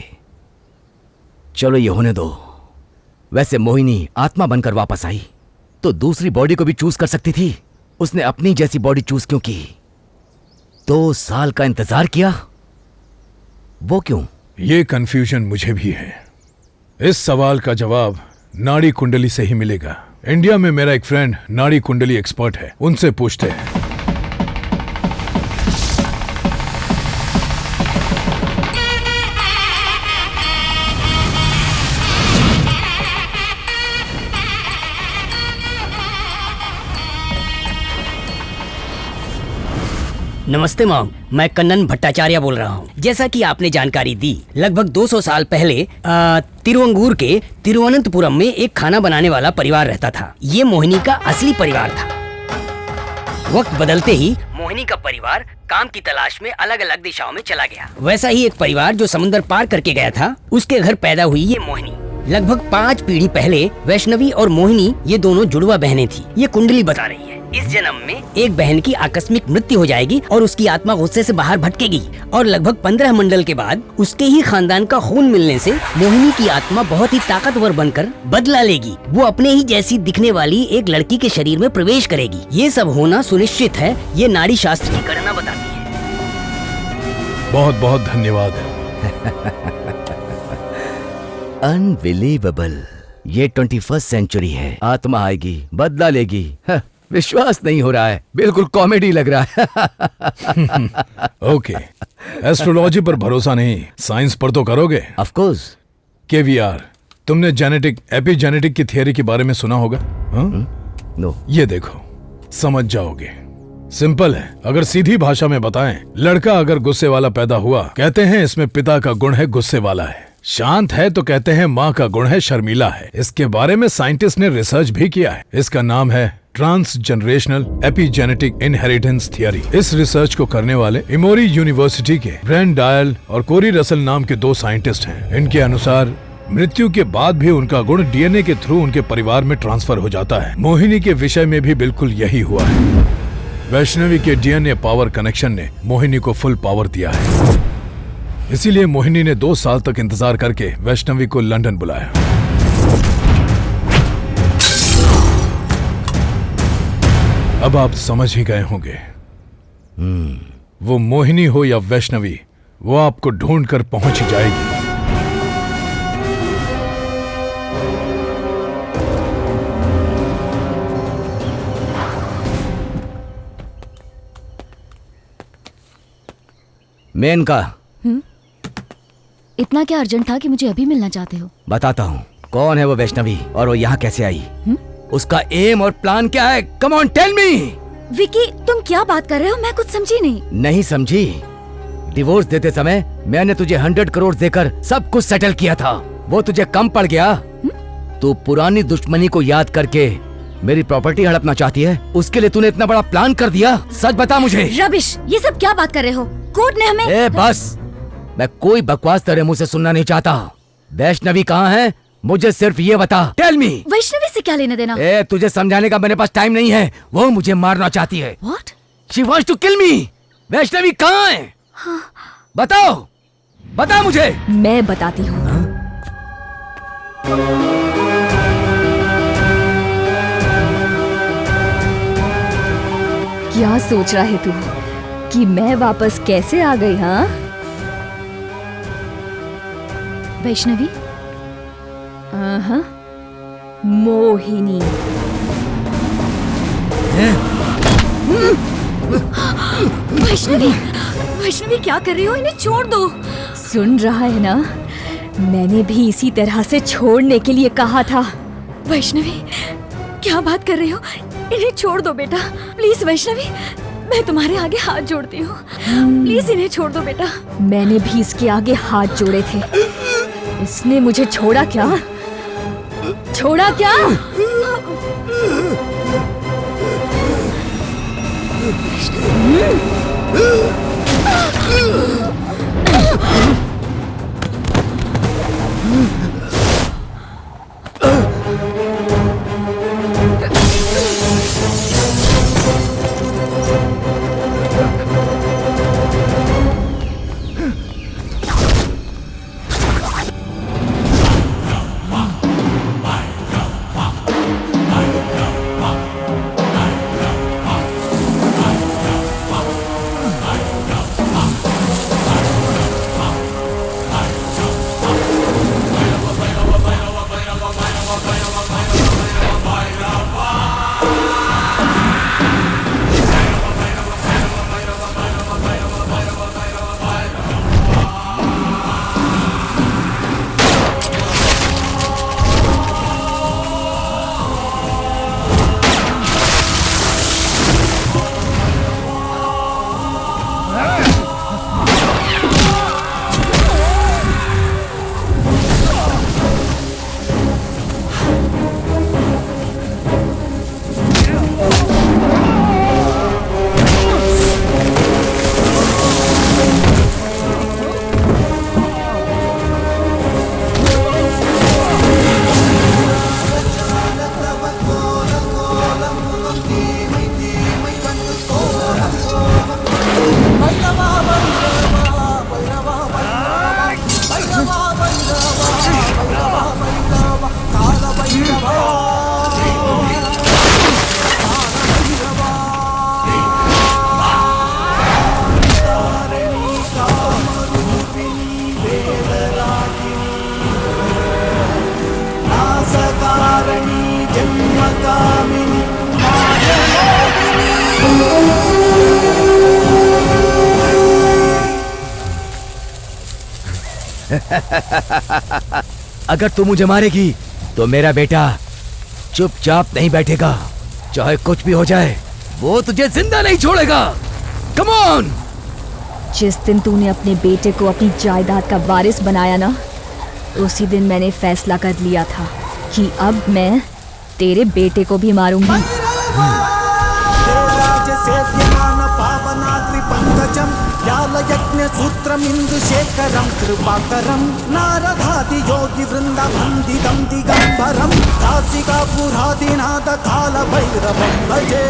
चलो ये होने दो। वैसे मोहिनी आत्मा बनकर वापस आई तो दूसरी बॉडी को भी चूज कर सकती थी। उसने अपनी जैसी बॉडी चूज क्यों की? 2 साल का इंतजार किया, वो क्यों? ये कंफ्यूजन मुझे भी है। इस सवाल का जवाब नाड़ी कुंडली से ही मिलेगा। इंडिया में मेरा एक फ्रेंड नाड़ी कुंडली एक्सपर्ट है, उनसे पूछते हैं। नमस्ते मॉम, मैं कन्नन भट्टाचार्य बोल रहा हूँ। जैसा कि आपने जानकारी दी, लगभग 200 साल पहले तिरुवंगूर के तिरुवनंतपुरम में एक खाना बनाने वाला परिवार रहता था। ये मोहिनी का असली परिवार था। वक्त बदलते ही मोहिनी का परिवार काम की तलाश में अलग अलग दिशाओं में चला गया। वैसा ही एक परिवार जो समुद्र पार करके गया था, उसके घर पैदा हुई ये मोहिनी। लगभग 5 पीढ़ी पहले वैष्णवी और मोहिनी ये दोनों जुड़वा बहनें थी। ये कुंडली बता रही है इस जन्म में एक बहन की आकस्मिक मृत्यु हो जाएगी और उसकी आत्मा गुस्से से बाहर भटकेगी और लगभग 15 मंडल के बाद उसके ही खानदान का खून मिलने से मोहिनी की आत्मा बहुत ही ताकतवर बनकर बदला लेगी। वो अपने ही जैसी दिखने वाली एक lड़की के शरीर में प्रवेश करेगी। ये सब होना सुनिश्चित है, ये नाड़ी शास्त्र की गणना बताती है। बहुत बहुत धन्यवाद। अनबिलीवेबल। ये 21st सेंचुरी है। आत्मा आएगी, बदला लेगी। विश्वास नहीं हो रहा है, बिल्कुल कॉमेडी लग रहा है। ओके, एस्ट्रोलॉजी पर भरोसा नहीं, साइंस पर तो करोगे? Of course. केवीआर, तुमने जेनेटिक एपिजेनेटिक की थियरी के बारे में सुना होगा? नो। ये देखो, समझ जाओगे। सिंपल है, अगर सीधी भाषा में बताएं, लड़का अगर गुस्से वाला पैदा हुआ, कहते हैं इसमें पिता का गुण है गुस्से वाला है। शांत है तो कहते हैं माँ का गुण है शर्मीला है। इसके बारे में साइंटिस्ट ने रिसर्च भी किया है। इसका नाम है transgenerational epigenetic inheritance theory. इस रिसर्च को करने वाले इमोरी यूनिवर्सिटी के ब्रेन डायल और कोरी रसल नाम के 2 साइंटिस्ट हैं। इनके अनुसार मृत्यु के बाद भी उनका गुण डीएनए के थ्रू उनके परिवार में ट्रांसफर हो जाता है। मोहिनी के विषय में भी बिल्कुल यही हुआ है। वैष्णवी के डीएनए पावर कनेक्शन ने मोहिनी को फुल पावर दिया है। इसीलिए मोहिनी ने 2 साल तक इंतजार करके वैष्णवी को लंदन बुलाया। अब आप समझ ही गए होंगे। वो मोहिनी हो या वैष्णवी, वो आपको ढूंढ कर पहुंच ही जाएगी। मेन का। इतना क्या अर्जेंट था कि मुझे अभी मिलना चाहते हो? बताता हूँ। कौन है वो वैष्णवी और वो यहाँ कैसे आई? उसका एम और प्लान क्या है? Come on tell me. Vicky, तुम क्या बात कर रहे हो? मैं कुछ समझी नहीं। नहीं समझी? डिवोर्स देते समय मैंने तुझे 100 करोड़ देकर सब कुछ सेटल किया था, वो तुझे कम पड़ गया? तू पुरानी दुश्मनी को याद करके मेरी प्रॉपर्टी हड़पना चाहती है? उसके लिए तूने इतना बड़ा प्लान कर दिया? सच बता मुझे। रबिश, ये सब क्या बात कर रहे हो? कोर्ट ने हमें। ए बस, मैं कोई बकवास तेरे मुंह से सुनना नहीं चाहता। वैष्णवी कहाँ है? मुझे सिर्फ ये बता। Tell me. वैष्णवी से क्या लेना देना? ए, तुझे समझाने का मेरे पास टाइम नहीं है। वो मुझे मारना चाहती है। What? She wants to kill me. Vaishnavi कहाँ है? बताओ, बता मुझे। मैं बताती हूँ। क्या सोच रहा है तू कि मैं वापस कैसे आ गई? हाँ वैष्णवी? मोहिनी। वैष्णवी, वैष्णवी क्या कर रही हो? इन्हें छोड़ दो। सुन रहा है ना, मैंने भी इसी तरह से छोड़ने के लिए कहा था। वैष्णवी क्या बात कर रही हो? इन्हें छोड़ दो बेटा, प्लीज। वैष्णवी, मैं तुम्हारे आगे हाथ जोड़ती हूँ, प्लीज इन्हें छोड़ दो बेटा। मैंने भी इसके आगे हाथ जोड़े थे, इसने मुझे छोड़ा क्या? छोड़ा क्या? अगर तू मुझे मारेगी तो मेरा बेटा चुपचाप नहीं बैठेगा, चाहे कुछ भी हो जाए वो तुझे जिंदा नहीं छोड़ेगा। Come on. जिस दिन तूने अपने बेटे को अपनी जायदाद का वारिस बनाया ना, उसी दिन मैंने फैसला कर लिया था कि अब मैं तेरे बेटे को भी मारूंगी। सूत्रमिन्दुशेखरं कृपाकरं नारदादि योगी वृन्दवन्दितं दिगम्बरं दासिकापुरादिनाथ कालभैरवं भजे।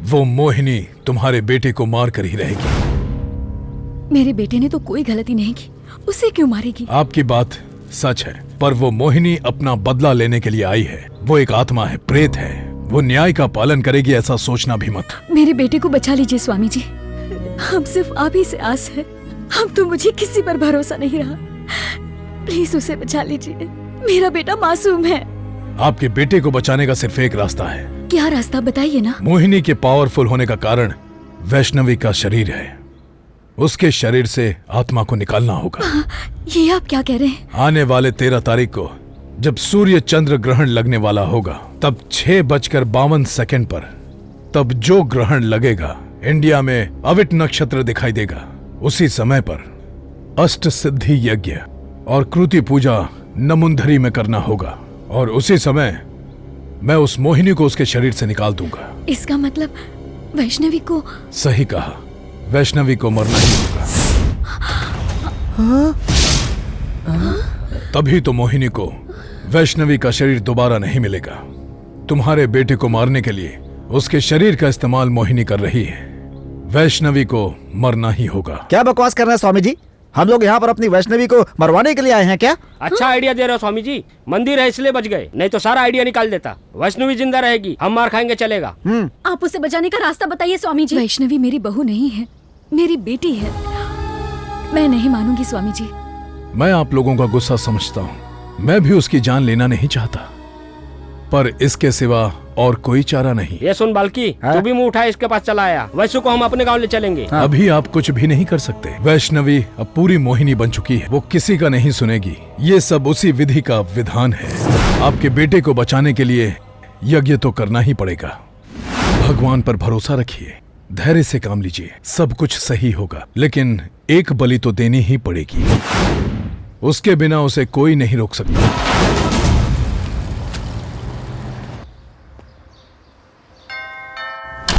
वो मोहिनी तुम्हारे बेटे को मार कर ही रहेगी। मेरे बेटे ने तो कोई गलती नहीं की, उसे क्यों मारेगी? आपकी बात सच है, पर वो मोहिनी अपना बदला लेने के लिए आई है। वो एक आत्मा है, प्रेत है। वो न्याय का पालन करेगी, ऐसा सोचना भी मत। मेरे बेटे को बचा लीजिए स्वामी जी, हम सिर्फ आप ही से आस है। हम तो मुझे किसी पर भरोसा नहीं रहा, प्लीज उसे बचा लीजिए, मेरा बेटा मासूम है। आपके बेटे को बचाने का सिर्फ एक रास्ता है। क्या रास्ता बताइए ना। मोहिनी के पावरफुल होने का कारण वैष्णवी का शरीर है। उसके शरीर से आत्मा को निकालना होगा। ये आप क्या कह रहे हैं? आने वाले 13 तारीख को जब सूर्य चंद्र ग्रहण लगने वाला होगा, तब 6:52 पर तब जो ग्रहण लगेगा, इंडिया में अविट नक्षत्र दिखाई देगा। उसी समय पर अष्ट सिद्धि यज्ञ और कृति पूजा नमुंधरी में करना होगा, और उसी समय मैं उस मोहिनी को उसके शरीर से निकाल दूंगा। इसका मतलब वैष्णवी को? सही कहा, वैष्णवी को मरना ही होगा। तभी तो मोहिनी को वैष्णवी का शरीर दोबारा नहीं मिलेगा। तुम्हारे बेटे को मारने के लिए उसके शरीर का इस्तेमाल मोहिनी कर रही है। वैष्णवी को मरना ही होगा। क्या बकवास कर रहे हैं स्वामी जी? हम लोग यहाँ पर अपनी वैष्णवी को मरवाने के लिए आए हैं क्या? अच्छा आइडिया दे रहे हो स्वामी जी। मंदिर है इसलिए बच गए, नहीं तो सारा आइडिया निकाल देता। वैष्णवी जिंदा रहेगी, हम मार खाएंगे, चलेगा। आप उसे बचाने का रास्ता बताइए स्वामी जी। वैष्णवी मेरी बहू नहीं है, मेरी बेटी है। मैं नहीं मानूंगी स्वामी जी। मैं आप लोगों का गुस्सा समझता हूँ, मैं भी उसकी जान लेना नहीं चाहता, पर इसके सिवा और कोई चारा नहीं। ये सुन बाल्की, तू भी मुंह उठा इसके पास चला आया। वैश्व को हम अपने गांव ले चलेंगे। अभी आप कुछ भी नहीं कर सकते। वैष्णवी अब पूरी मोहिनी बन चुकी है, वो किसी का नहीं सुनेगी। ये सब उसी विधि का विधान है। आपके बेटे को बचाने के लिए यज्ञ तो करना ही पड़ेगा। भगवान पर भरोसा रखिए, धैर्य से काम लीजिए, सब कुछ सही होगा। लेकिन एक बलि तो देनी ही पड़ेगी, उसके बिना उसे कोई नहीं रोक सकता।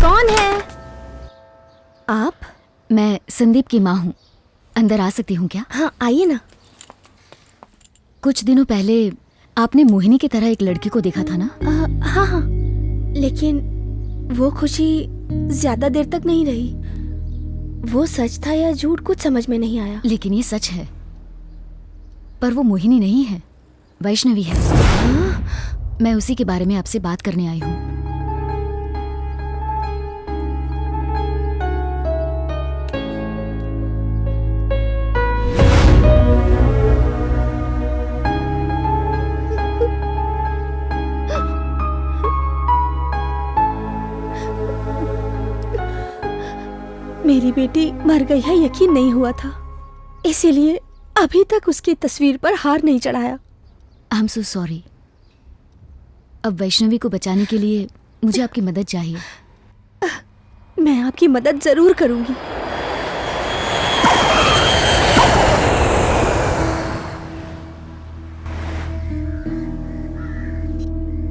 कौन है आप? मैं संदीप की माँ हूँ, अंदर आ सकती हूँ क्या? हाँ आइए ना। कुछ दिनों पहले आपने मोहिनी की तरह एक लड़की को देखा था ना? हाँ हाँ, लेकिन वो खुशी ज्यादा देर तक नहीं रही। वो सच था या झूठ कुछ समझ में नहीं आया। लेकिन ये सच है, पर वो मोहिनी नहीं है, वैष्णवी है। मैं उसी के बारे में आपसे बात करने आई हूँ। मेरी बेटी मर गई है यकीन नहीं हुआ था, इसीलिए अभी तक उसकी तस्वीर पर हार नहीं चढ़ाया। आई एम सो सॉरी। अब वैष्णवी को बचाने के लिए मुझे आपकी मदद चाहिए। मैं आपकी मदद जरूर करूंगी।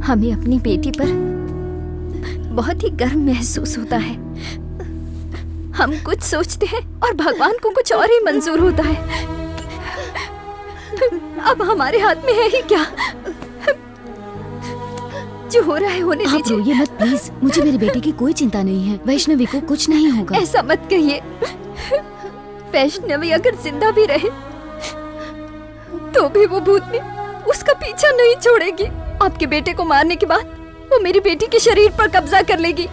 हमें अपनी बेटी पर बहुत ही गर्व महसूस होता है। हम कुछ सोचते हैं और भगवान को कुछ और ही मंजूर होता है। अब हमारे हाथ में है ही क्या? जो हो रहा है होने दीजिए। आप रोइए मत प्लीज, मुझे मेरी बेटी की कोई चिंता नहीं है। वैष्णवी को कुछ नहीं होगा। ऐसा मत कहिए। वैष्णवी अगर जिंदा भी रहे तो भी वो भूतनी उसका पीछा नहीं छोड़ेगी। आपके बेटे को मारने के बाद वो मेरी बेटी के शरीर पर कब्जा कर लेगी।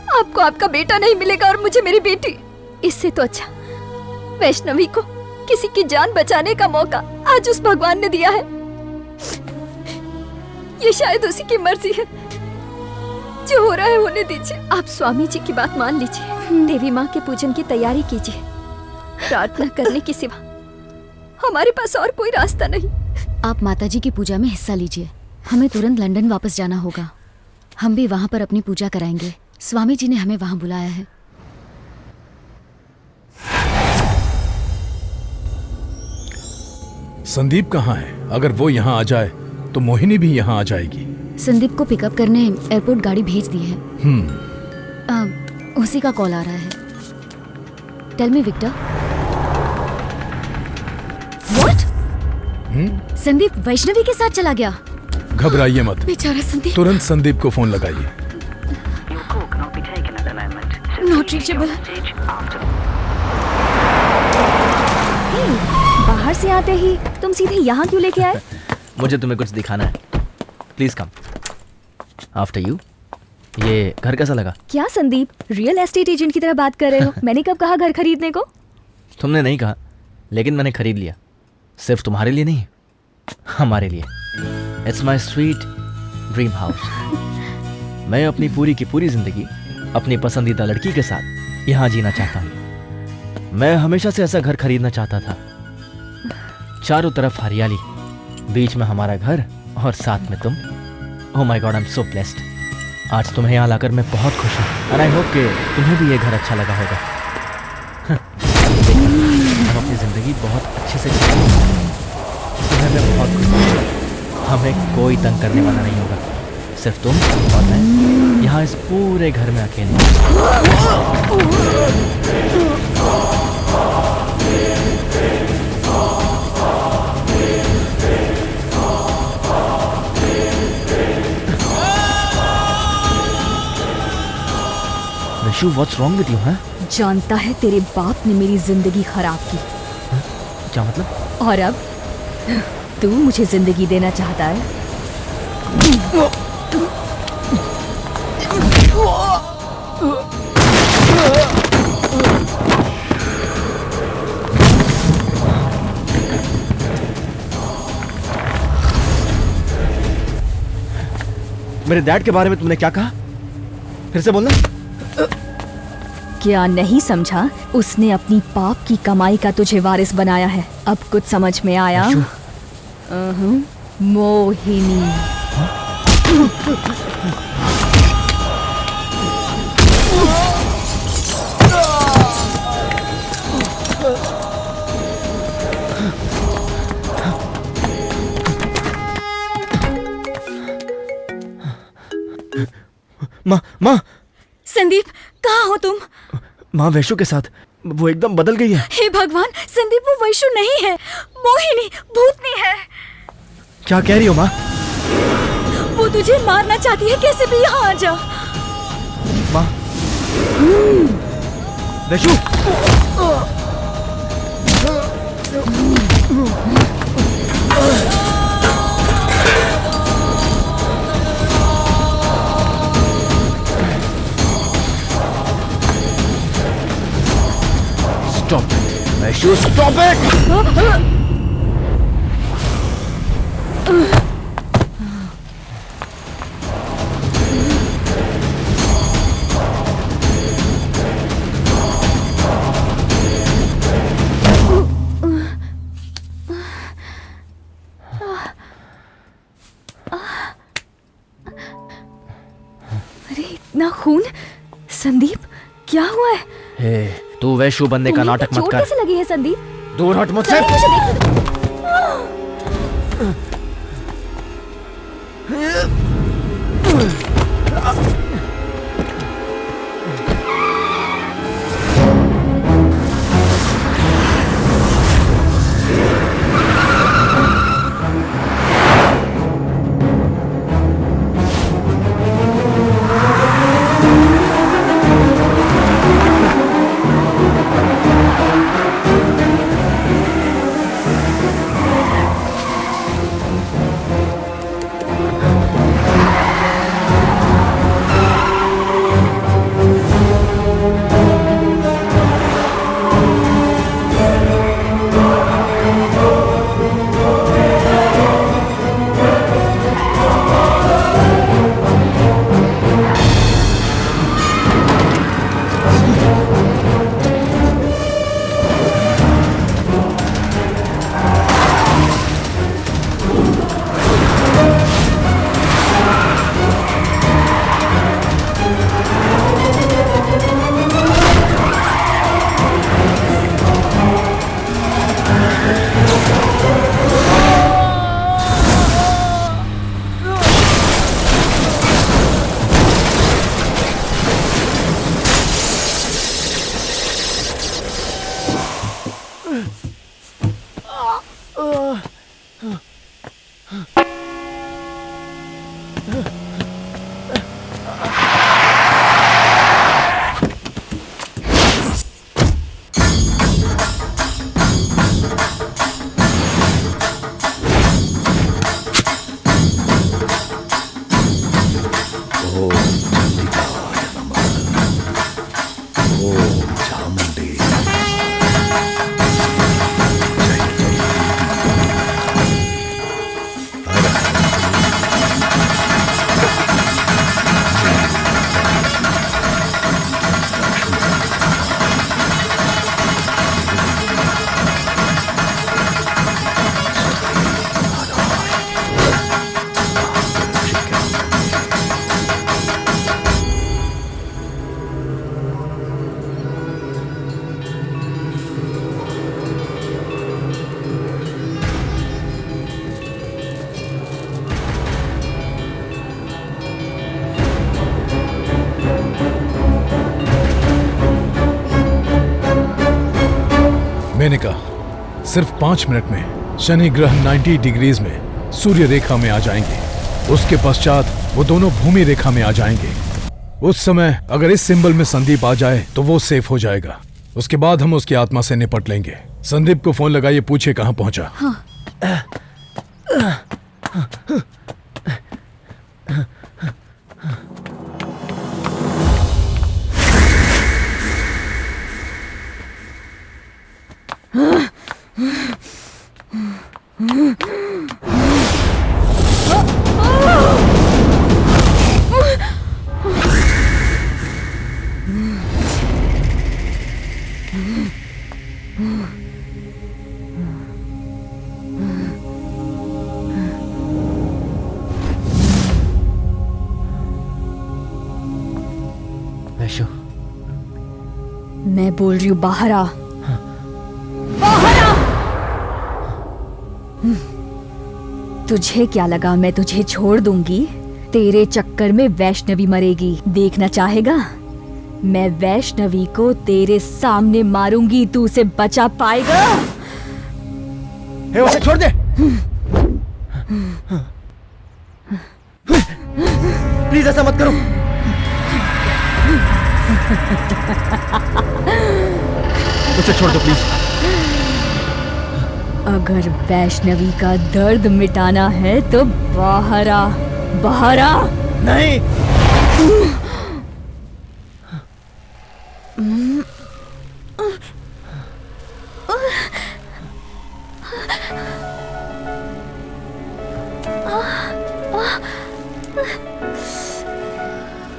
आपको आपका बेटा नहीं मिलेगा और मुझे मेरी बेटी। इससे तो अच्छा वैष्णवी को किसी की जान बचाने का मौका आज उस भगवान ने दिया है। ये शायद उसी की मर्जी है। जो हो रहा है होने दीजिए। आप स्वामी जी की बात मान लीजिए, देवी माँ के पूजन की तैयारी कीजिए। प्रार्थना करने के सिवा हमारे पास और कोई रास्ता नहीं। आप माताजी की पूजा में हिस्सा लीजिए। हमें तुरंत लंदन वापस जाना होगा। हम भी वहाँ पर अपनी पूजा कराएंगे। स्वामी जी ने हमें वहाँ बुलाया है। संदीप कहाँ है? अगर वो यहाँ आ जाए तो मोहिनी भी यहाँ आ जाएगी। संदीप को पिकअप करने एयरपोर्ट गाड़ी भेज दी है। उसी का कॉल आ रहा है। Tell me Victor. What? Sandeep Vaishnavi के साथ चला गया। घबराइए मत, बेचारा संदीप। तुरंत संदीप को फोन लगाइए। Not reachable. बाहर से आते ही तुम सीधे यहाँ क्यों लेके आए? मुझे तुम्हें कुछ दिखाना है। Please come. After you. ये घर कैसा लगा? क्या संदीप, रियल एस्टेट एजेंट की तरह बात कर रहे हो? मैंने कब कहा घर खरीदने को? तुमने नहीं कहा, लेकिन मैंने खरीद लिया। सिर्फ तुम्हारे लिए नहीं, हमारे लिए। It's my sweet dream house. मैं अपनी पूरी की पूरी जिंदगी अपनी पसंदीदा लड़की के साथ यहाँ जीना चाहता हूँ। मैं हमेशा से ऐसा घर खरीदना चाहता था, चारों तरफ हरियाली, बीच में हमारा घर और साथ में तुम। Oh my God, I am so blessed. आज तुम्हें यहाँ लाकर मैं बहुत खुश हूँ। एंड आई होप कि तुम्हें भी ये घर अच्छा लगा होगा। हम अपनी जिंदगी बहुत अच्छे से तुम्हें मैं बहुत खुश हूँ। हमें कोई तंग करने वाला नहीं होगा, सिर्फ तुम और मैं यहाँ इस पूरे घर में अकेले। Vishu, what's wrong with you? हैं? जानता है तेरे बाप ने मेरी जिंदगी खराब की। क्या मतलब? और अब तू मुझे जिंदगी देना चाहता है? मेरे डैड के बारे में तुमने क्या कहा? फिर से बोलना। क्या नहीं समझा? उसने अपनी पाप की कमाई का तुझे वारिस बनाया है। अब कुछ समझ में आया? मोहिनी। माँ, माँ। संदीप, कहाँ हो तुम? माँ वैशु के साथ। वो एकदम बदल गई है। हे भगवान, संदीप वो वैशु नहीं है, मोहिनी, भूतनी है। क्या कह रही हो माँ? वो तुझे मारना चाहती है, कैसे भी यहाँ आ जा। माँ। Vaishu. Stop it! Vaishu, stop it! अरे इतना खून! संदीप, क्या हुआ है? हे, तू वैशु बनने का नाटक मत कर। कैसे लगी है संदीप? दूर हट मुझसे। मैंने कहा सिर्फ 5 मिनट में शनि ग्रह 90 डिग्रीज में सूर्य रेखा में आ जाएंगे। उसके पश्चात वो दोनों भूमि रेखा में आ जाएंगे। उस समय अगर इस सिंबल में संदीप आ जाए तो वो सेफ हो जाएगा। उसके बाद हम उसकी आत्मा से निपट लेंगे। संदीप को फोन लगाइए, पूछे कहाँ पहुंचा। हाँ। वैशु, मैं बोल रही हूँ बाहर आ। बाहर आ। तुझे क्या लगा मैं तुझे छोड़ दूंगी? तेरे चक्कर में वैष्णवी मरेगी। देखना चाहेगा? मैं वैष्णवी को तेरे सामने मारूंगी, तू उसे बचा पाएगा? हे, उसे छोड़ दे। प्लीज ऐसा मत करो। उसे छोड़ दो प्लीज। अगर वैष्णवी का दर्द मिटाना है तो बाहर आ, बाहर आ। नहीं।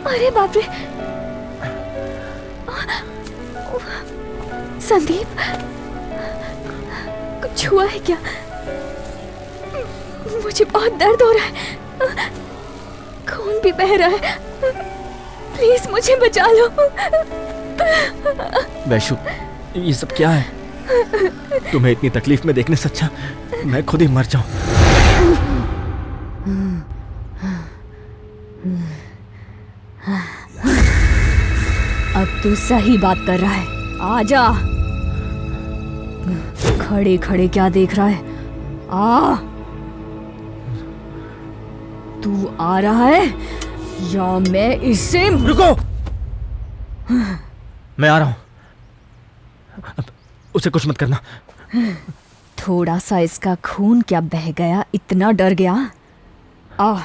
अरे बाप रे, संदीप, कुछ हुआ है क्या? मुझे बहुत दर्द हो रहा है, खून भी बह रहा है। प्लीज मुझे बचा लो। वैशु, ये सब क्या है? तुम्हें इतनी तकलीफ में देखने से अच्छा मैं खुद ही मर जाऊं। अब तू सही बात कर रहा है, आजा। खड़े खड़े क्या देख रहा है? आ, तू आ रहा है या मैं इससे? रुको, मैं आ रहा हूं। उसे कुछ मत करना। थोड़ा सा इसका खून क्या बह गया, इतना डर गया? आ,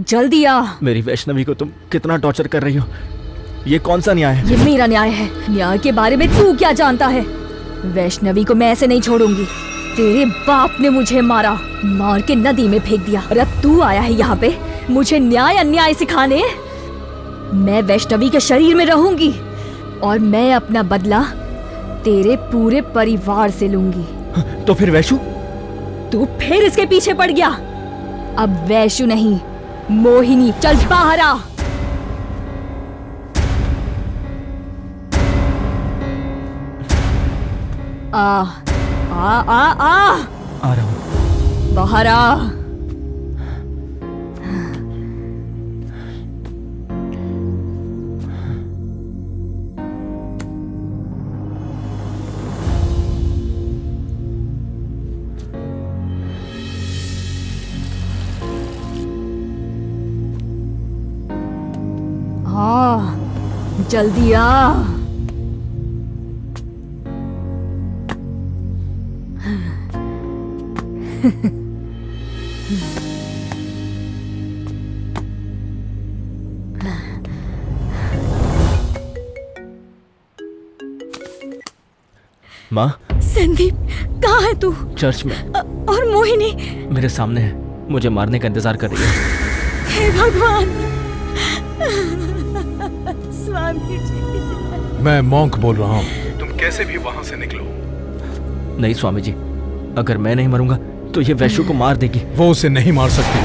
जल्दी आ। मेरी वैष्णवी को तुम कितना टॉर्चर कर रही हो? ये कौन सा न्याय है? ये मेरा न्याय है। न्याय के बारे में तू क्या जानता है? वैष्णवी को मैं ऐसे नहीं छोड़ूंगी। तेरे बाप ने मुझे मारा, मार के नदी में फेंक दिया, और अब तू आया है यहाँ पे मुझे न्याय अन्याय सिखाने। मैं वैष्णवी के शरीर में रहूंगी और मैं अपना बदला तेरे पूरे परिवार से लूंगी। तो फिर वैशु? तू फिर इसके पीछे पड़ गया। अब वैशु नहीं, मोहिनी। चल बाहर आ। आ रहा हूं। बाहर आ। जल्दी आ। माँ, संदीप कहाँ है तू? चर्च में। और मोहिनी? मेरे सामने है, मुझे मारने का इंतजार कर रही है। हे भगवान। स्वामी जी। मैं मॉन्क बोल रहा हूँ, तुम कैसे भी वहां से निकलो। नहीं स्वामी जी, अगर मैं नहीं मरूंगा तो ये वैशु को मार देगी। वो उसे नहीं मार सकती,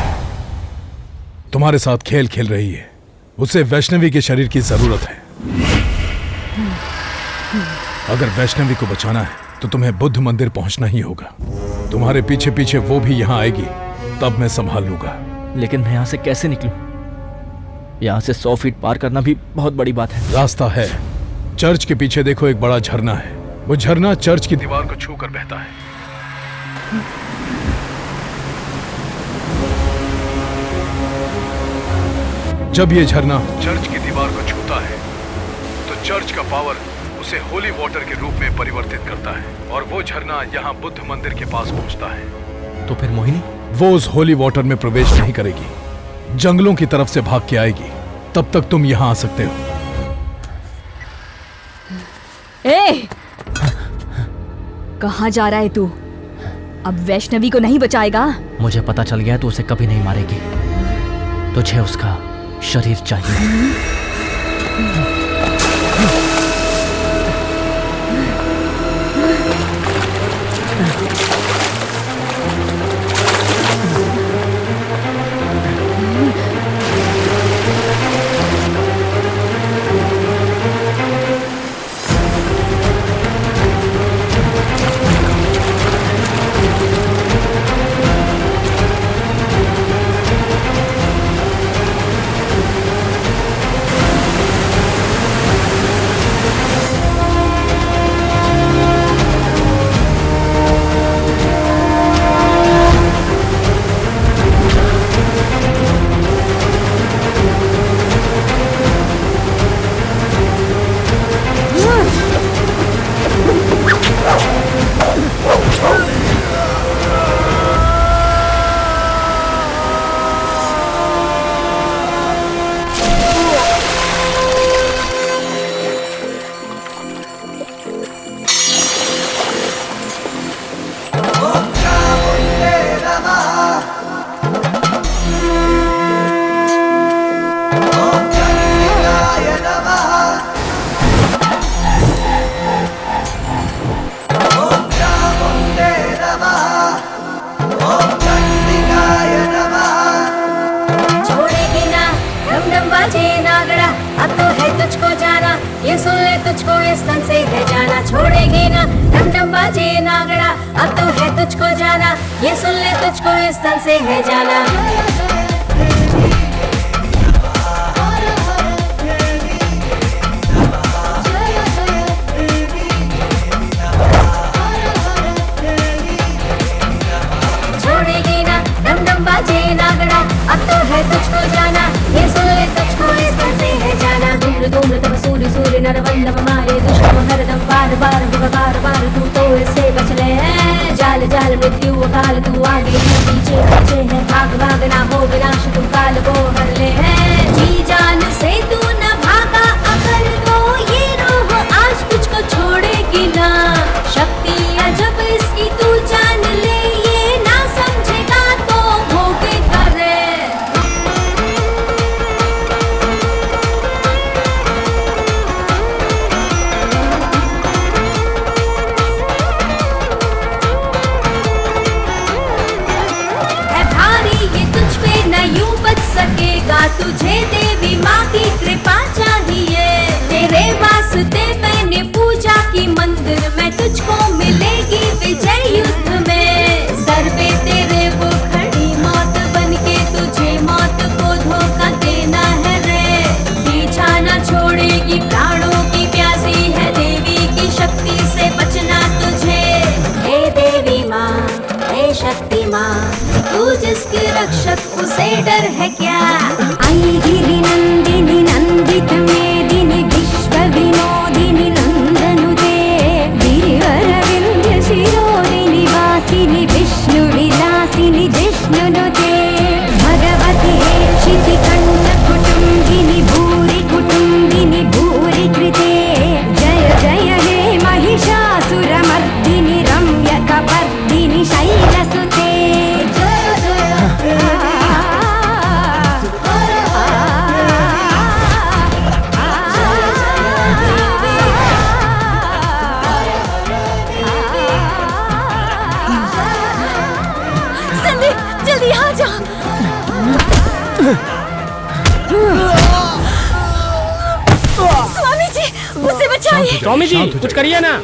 तुम्हारे साथ खेल खेल रही है। उसे वैष्णवी के शरीर की जरूरत है। अगर वैष्णवी को बचाना है तो तुम्हें बुद्ध मंदिर पहुंचना ही होगा। तुम्हारे पीछे पीछे वो भी यहाँ आएगी, तब मैं संभाल लूंगा। लेकिन मैं यहाँ से कैसे निकलूं? यहाँ से 100 फीट पार करना भी बहुत बड़ी बात है। रास्ता है, चर्च के पीछे देखो, एक बड़ा झरना है। वो झरना चर्च की दीवार को छूकर बहता है। जब ये झरना चर्च की दीवार को छूता है तो चर्च का पावर उसे होली वाटर के रूप में परिवर्तित करता है और वो झरना यहाँ बुद्ध मंदिर के पास पहुंचता है। तो फिर मोहिनी? वो उस होली वाटर में प्रवेश नहीं करेगी, जंगलों की तरफ से भाग के आएगी। तब तक तुम यहाँ आ सकते हो। ए! कहाँ जा रहा है तू? अब वैष्णवी को नहीं बचाएगा? मुझे पता चल गया तो उसे कभी नहीं मारेगी। तुझे उसका शरीर चाहिए। स्वामी जी, उसे बचाइए। स्वामी जी, कुछ करिए ना।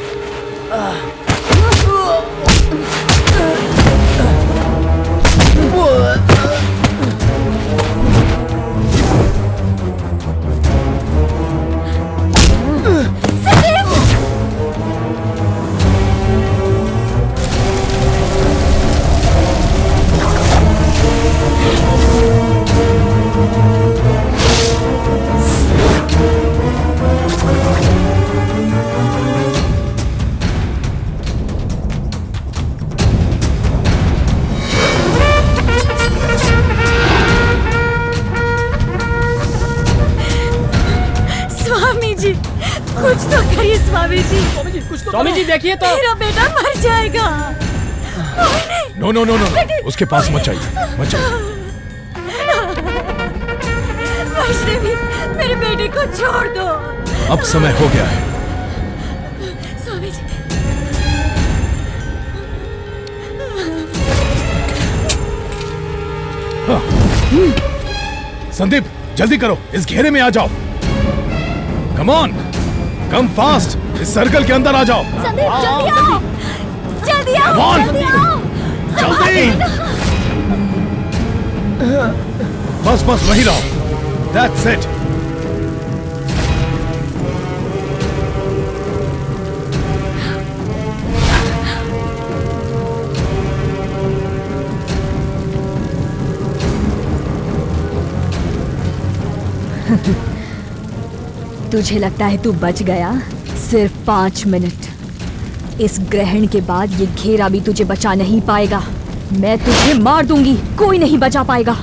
स्वामी जी देखिए तो। मेरा बेटा मर जाएगा। नो नो नो नो, उसके पास मत जाइए, मत जाइए। वैष्णवी, मेरे बेटे को छोड़ दो। अब समय हो गया है। स्वामी जी। हाँ। संदीप जल्दी करो, इस घेरे में आ जाओ। कम ऑन, कम फास्ट, इस सर्कल के अंदर आ जाओ। संदीप जल्दी आओ, जल्दी आओ, Come on! जल्दी आओ, जल्दी। बस बस वहीं रहो। That's it. तुझे लगता है तू बच गया? सिर्फ 5 मिनट। इस ग्रहण के बाद ये घेरा भी तुझे बचा नहीं पाएगा। मैं तुझे मार दूंगी, कोई नहीं बचा पाएगा।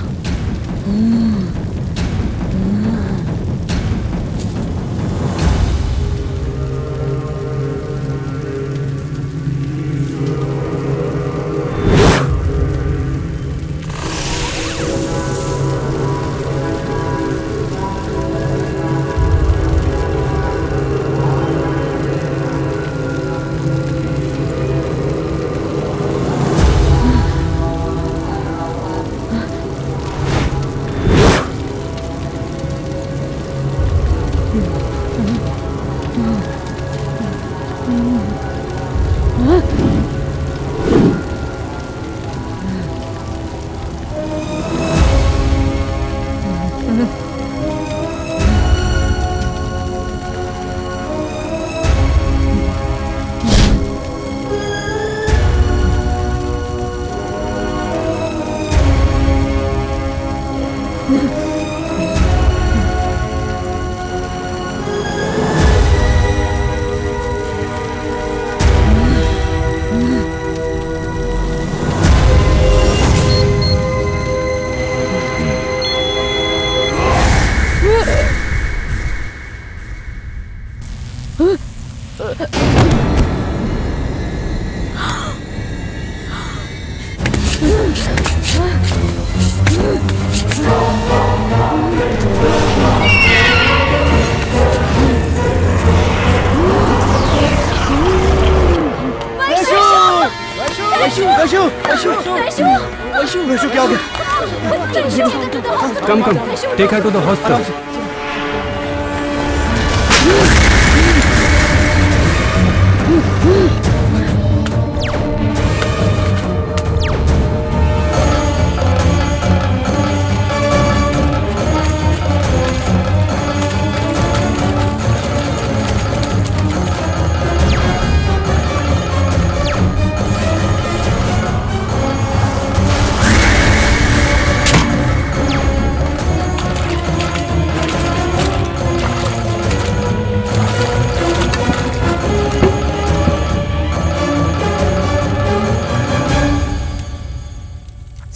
वैशु क्या हो गया? Come, take her to the hospital.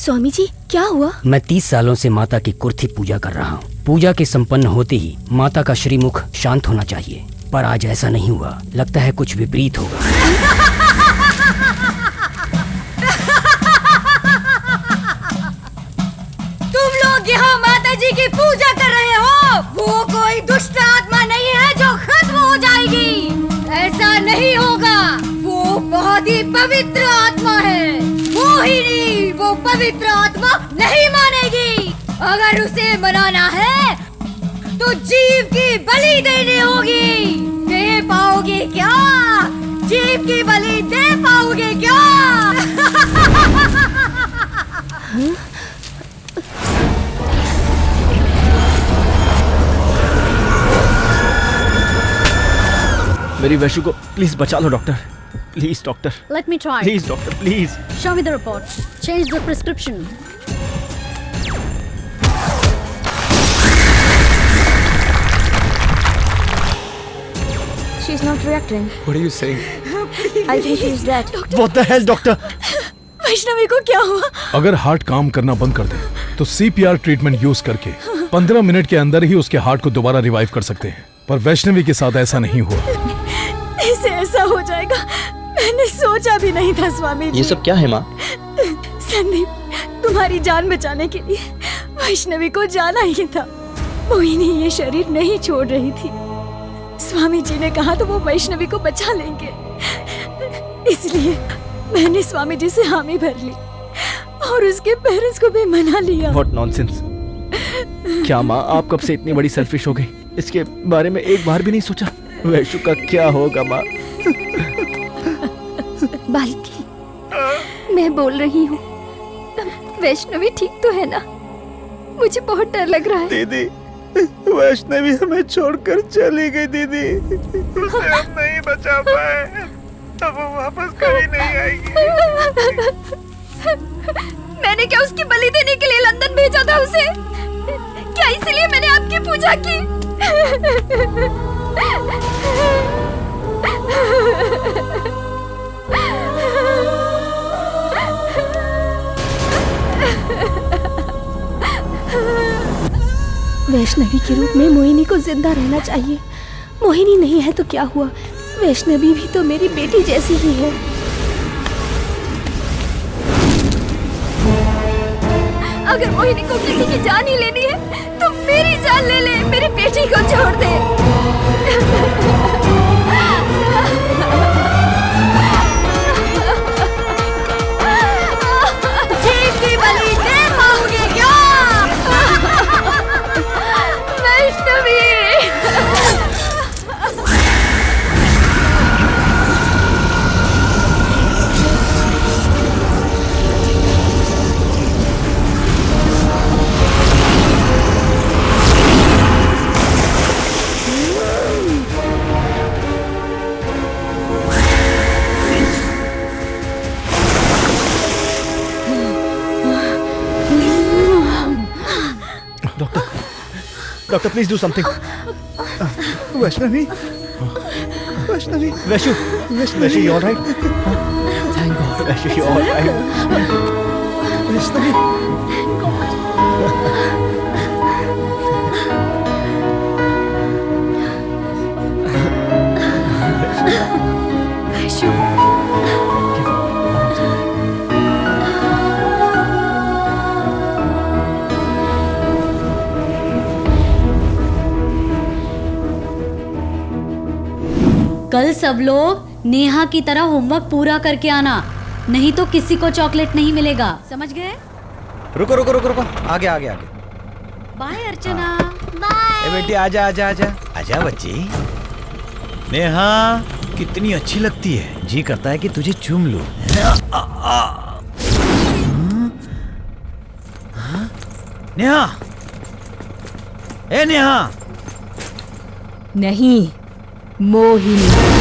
Swami ji क्या हुआ? मैं 30 सालों से माता की कुर्थी पूजा कर रहा हूँ। पूजा के संपन्न होते ही माता का श्रीमुख शांत होना चाहिए, पर आज ऐसा नहीं हुआ। लगता है कुछ विपरीत होगा। तुम लोग यहाँ माता जी की पूजा कर रहे हो। वो कोई दुष्ट आत्मा नहीं है जो खत्म हो जाएगी। ऐसा नहीं होगा। वो बहुत ही पवित्र आत्मा है। वो ही नहीं, वो पवित्र आत्मा नहीं मानेगी। अगर उसे मनाना है तो जीव की बलि देनी होगी। दे पाओगे क्या? जीव की बलि दे पाओगे क्या? मेरी वैशु को प्लीज बचा लो doctor, please doctor. Let me try. Please doctor please. Show me the report. Change the prescription. She's not reacting. What are you saying? I think she's dead. What the hell, doctor? Vaishnavi को क्या हुआ? अगर heart काम करना बंद कर दे तो CPR treatment use करके 15 मिनट के अंदर ही उसके हार्ट को दोबारा रिवाइव कर सकते हैं, पर वैष्णवी के साथ ऐसा नहीं हुआ। इसे ऐसा हो जाएगा मैंने सोचा भी नहीं था स्वामी जी। ये सब क्या है माँ? संदीप, तुम्हारी जान बचाने के लिए वैष्णवी को जाना ही था। मोहिनी ये शरीर नहीं छोड़ रही थी। स्वामी जी ने कहा तो वो वैष्णवी को बचा लेंगे, इसलिए मैंने स्वामी जी से हामी भर ली और उसके पेरेंट्स को भी मना लिया। What nonsense! क्या माँ आप कब से इतनी बड़ी सेल्फिश हो गई? इसके बारे में एक बार भी नहीं सोचा? वैशु का क्या होगा माँ? बाल्की, मैं बोल रही हूँ, वैष्णवी ठीक तो है ना? मुझे बहुत डर लग रहा है। दीदी, वैष्णवी हमें छोड़कर चली गई दीदी। उसे हम नहीं बचा पाए, अब वो वापस कभी नहीं आएगी। मैंने क्या उसकी बलि देने के लिए लंदन भेजा था उसे? क्या इसलिए मैंने आपकी पूजा की? वैष्णवी के रूप में मोहिनी को जिंदा रहना चाहिए। मोहिनी नहीं है तो क्या हुआ, वैष्णवी भी तो मेरी बेटी जैसी ही है। अगर मोहिनी को किसी की जान ही लेनी है तो मेरी जान ले ले, मेरी बेटी को छोड़ दे। जीव की बलि दे पाओगे क्या? Vaishnavi! Doctor please do something. Vaishnavi, Vaishnavi, Vaishu, Vaishu you alright? Thank God Vaishu you alright? Vaishnavi, Vaishu, कल सब लोग नेहा की तरह होमवर्क पूरा करके आना, नहीं तो किसी को चॉकलेट नहीं मिलेगा, समझ गए? रुको रुको रुको रुको, आगे आगे आगे। बाय अर्चना। ए बेटी आजा आजा आजा आजा बच्ची। नेहा कितनी अच्छी लगती है, जी करता है कि तुझे चूम लूं। नेहा, ए नेहा। नहीं, मोहिनी।